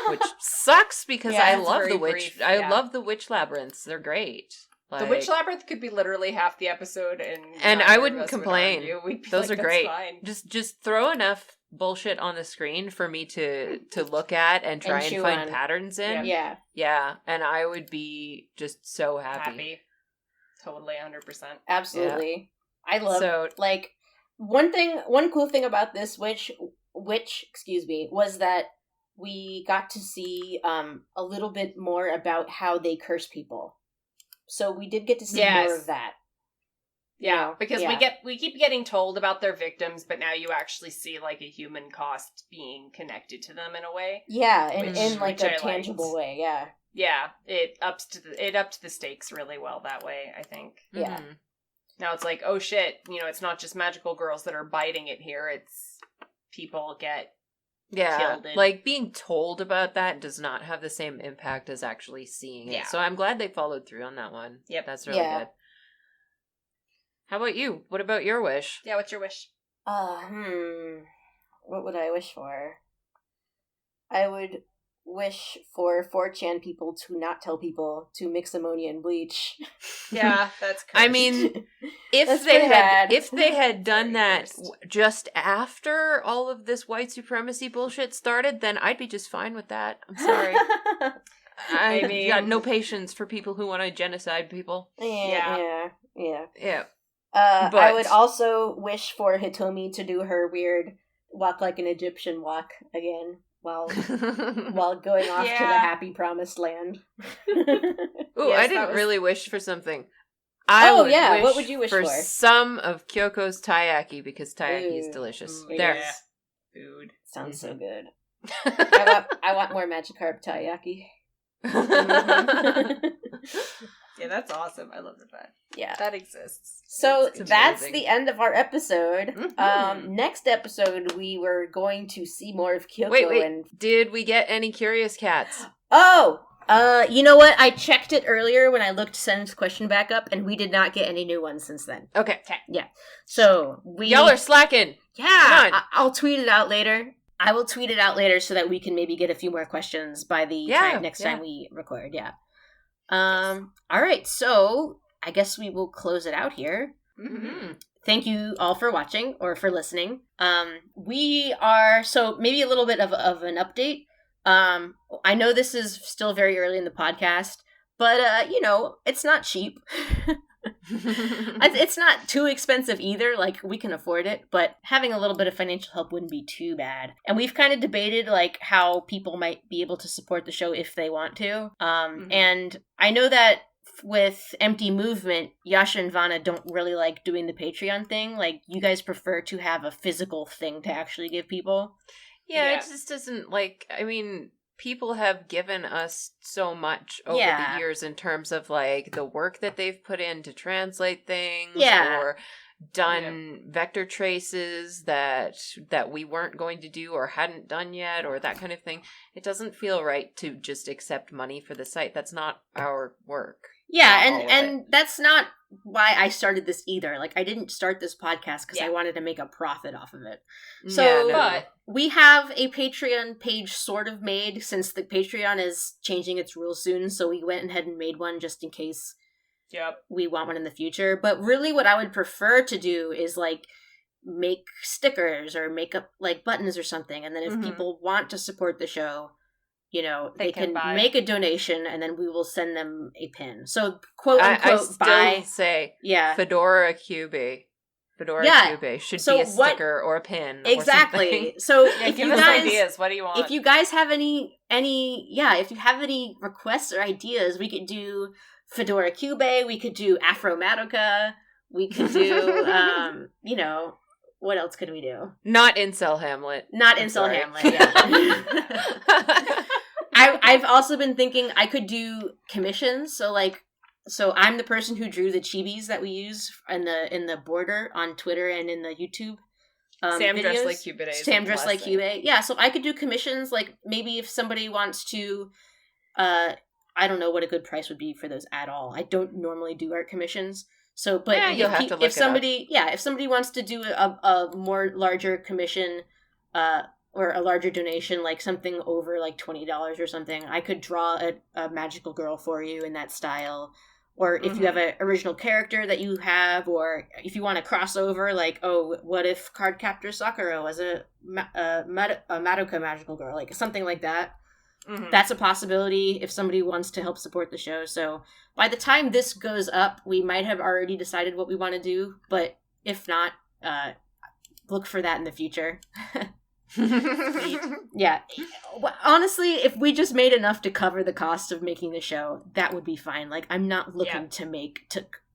which sucks because Yeah, I it's love very the witch. brief, I yeah. love the witch labyrinths. They're great. The Witch Labyrinth could be literally half the episode, and I neither wouldn't of us would complain. argue. We'd be Those like, are "That's great. fine." Just throw enough bullshit on the screen for me to look at and try and chew find on. patterns in. Yeah. Yeah, and I would be just so happy. Totally, 100%. Absolutely. I love So- like one cool thing about this witch, was that we got to see a little bit more about how they curse people. So we did get to see more of that. Yeah, know? because Yeah. we keep getting told about their victims, but now you actually see like a human cost being connected to them in a way. Yeah, in like which a I tangible liked. way, yeah. Yeah, it upped the stakes really well that way, I think. Yeah. Mhm. Now it's like, oh shit, it's not just magical girls that are biting it here, it's people get Yeah, killed in- like being told about that does not have the same impact as actually seeing it. Yeah. So I'm glad they followed through on that one. Yep. That's really Yeah. good. How about you? What about your wish? Yeah, what's your wish? What would I wish for? I would wish for 4chan people to not tell people to mix ammonia and bleach. Yeah, that's I cursed. mean, if That's they pretty had bad. if they had done Very that cursed. just after all of this white supremacy bullshit started, then I'd be just fine with that. I'm sorry. I mean- got no patience for people who want to genocide people. Yeah. Yeah. I But- would also wish for Hitomi to do her weird walk like an Egyptian walk again while going off to the Yeah. happy promised land. Ooh, Yes, I that didn't was- really wish for something. Oh, would yeah, wish what would you wish for? some of Kyoko's taiyaki because taiyaki is Ooh, delicious. mm, There. yeah. Food. Sounds so Mhm. good. I want more Magikarp taiyaki. Yeah, that's awesome. I love that. Yeah. That exists. So It's that's amazing. the end of our episode. Mhm. Next episode, we were going to see more of Kyoko Wait. and... Did we get any curious cats? Oh! You know what? I checked it earlier when I looked Sen's question back up, and we did not get any new ones since then. Okay. Yeah. So Y'all are slacking. Yeah. I'll tweet it out later. I will tweet it out later so that we can maybe get a few more questions by the next time we record. Yeah. All right. So I guess we will close it out here. Mm-hmm. Thank you all for watching or for listening. We are, so maybe a little bit of an update. I know this is still very early in the podcast, but, it's not cheap. It's not too expensive either. Like, we can afford it, but having a little bit of financial help wouldn't be too bad. And we've kind of debated, like, how people might be able to support the show if they want to. And I know that with Empty Movement, Yasha and Vanna don't really like doing the Patreon thing. Like, you guys prefer to have a physical thing to actually give people. Yeah, it just doesn't, like, I mean, people have given us so much over the years in terms of, like, the work that they've put in to translate things or done vector traces that we weren't going to do or hadn't done yet or that kind of thing. It doesn't feel right to just accept money for the site. That's not our work. Yeah, and that's not why I started this either. Like, I didn't start this podcast because I wanted to make a profit off of it. So, but we have a Patreon page sort of made since the Patreon is changing its rules soon. So we went ahead and made one just in case we want one in the future. But really what I would prefer to do is, like, make stickers or make up, like, buttons or something. And then if people want to support the show, they can make a donation, and then we will send them a pin. So, quote unquote, I say, Fedora Kyuubey. Kyuubey should be a sticker or a pin. Exactly. So, if you guys ideas, what do you want? If you guys have any, if you have any requests or ideas, we could do Fedora Kyuubey. We could do Afro Madoka. We could do, what else could we do? Not Incel Hamlet. Not Incel Hamlet. Yeah. I've also been thinking I could do commissions. So I'm the person who drew the chibis that we use in the border on Twitter and in the YouTube. Sam videos. Dressed Like Kyuubey. Sam Dressed Like Kyuubey. Yeah, so I could do commissions. Like, maybe if somebody wants to, I don't know what a good price would be for those at all. I don't normally do art commissions. So, but if somebody wants to do a more larger commission, or a larger donation, like something over like $20 or something, I could draw a magical girl for you in that style. Or if you have an original character that you have, or if you want to cross over, like, oh, what if Cardcaptor Sakura was a Madoka magical girl, like something like that. That's a possibility if somebody wants to help support the show. So by the time this goes up, we might have already decided what we want to do, but if not, look for that in the future. Yeah. Honestly, if we just made enough to cover the cost of making the show, that would be fine. Like, I'm not looking to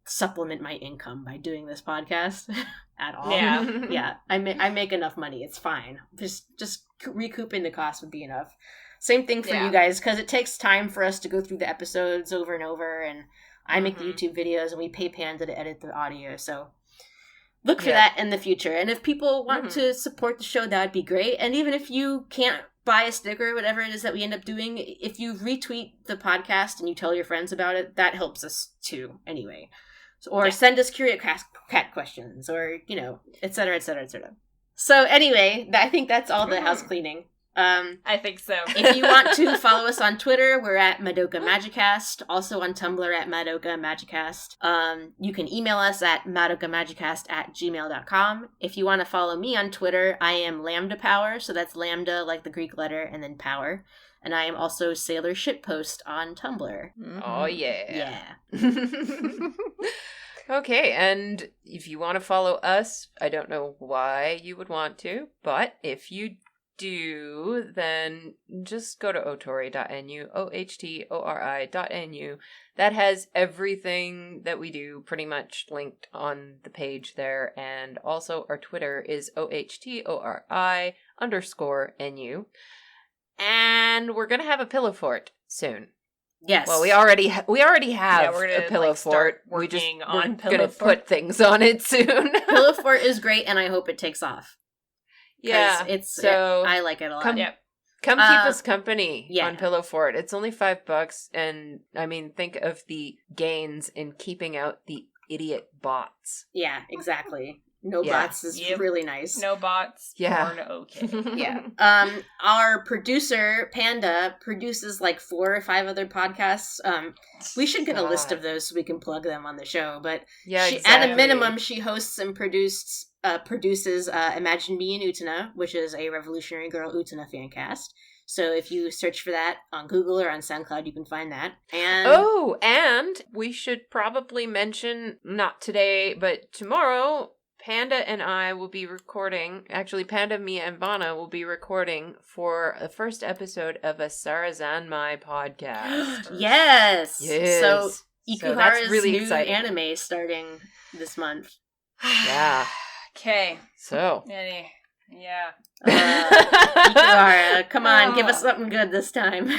supplement my income by doing this podcast at all. Yeah. I make enough money. It's fine. Just recouping the cost would be enough. Same thing for you guys, because it takes time for us to go through the episodes over and over, and I make the YouTube videos, and we pay Panda to edit the audio, so look for that in the future. And if people want to support the show, that would be great. And even if you can't buy a sticker or whatever it is that we end up doing, if you retweet the podcast and you tell your friends about it, that helps us too, anyway. Or send us Curious Cat questions, or, et cetera, et cetera, et cetera. So anyway, I think that's all the house cleaning. I think so. If you want to follow us on Twitter, we're at Madoka Magicast. Also on Tumblr at Madoka Magicast. You can email us at madokamagicast@gmail.com. If you want to follow me on Twitter, I am Lambda Power. So that's Lambda, like the Greek letter, and then Power. And I am also Sailor Shitpost on Tumblr. Oh, yeah. Okay, and if you want to follow us, I don't know why you would want to, but if you do, then just go to otori.nu, ohtori.nu. That has everything that we do pretty much linked on the page there, and also our Twitter is ohtori_nu. And we're gonna have a pillow fort soon. Yes. Well, we already have we're gonna, a pillow fort. We're gonna put things on it soon. Pillow fort is great, and I hope it takes off. Yeah, I like it a lot. Come keep us company yeah. on Pillow Fort. It's only $5, and I mean, think of the gains in keeping out the idiot bots. Yeah, exactly. No bots is really nice. No bots. Yeah. Porn, okay. Yeah. Our producer, Panda, produces like 4 or 5 other podcasts. We should get a list of those so we can plug them on the show. But at a minimum, she hosts and produces Imagine Me and Utena, which is a Revolutionary Girl Utena fan cast. So if you search for that on Google or on SoundCloud, you can find that. And we should probably mention, not today, but tomorrow, Panda and I will be recording, actually Panda, Mia, and Vana will be recording for the first episode of a Sarazanmai podcast. Yes! Yes! So Ikuhara's really new exciting. anime starting this month. Yeah. Okay. So. Yeah. Ikuhara, come on, give us something good this time.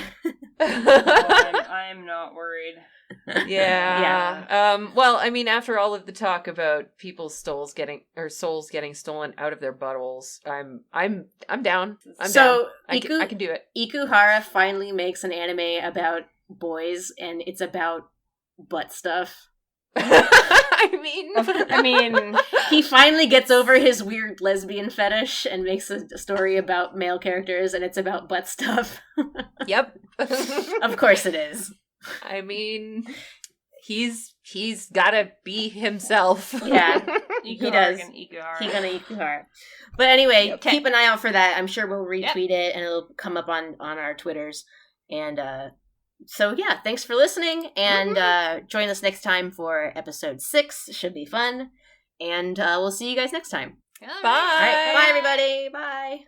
I'm not worried. Yeah. Well, I mean, after all of the talk about people's souls getting stolen out of their buttholes, I'm down. I'm down. I can do it. Ikuhara finally makes an anime about boys, and it's about butt stuff. I mean, he finally gets over his weird lesbian fetish and makes a story about male characters, and it's about butt stuff. Yep. Of course it is. I mean, he's gotta be himself. Yeah, he does. He's gonna Ikuhara. But anyway, keep an eye out for that. I'm sure we'll retweet it, and it'll come up on our Twitters. And so yeah, thanks for listening, and join us next time for episode 6. Should be fun, and we'll see you guys next time. Bye. All right, bye everybody. Bye.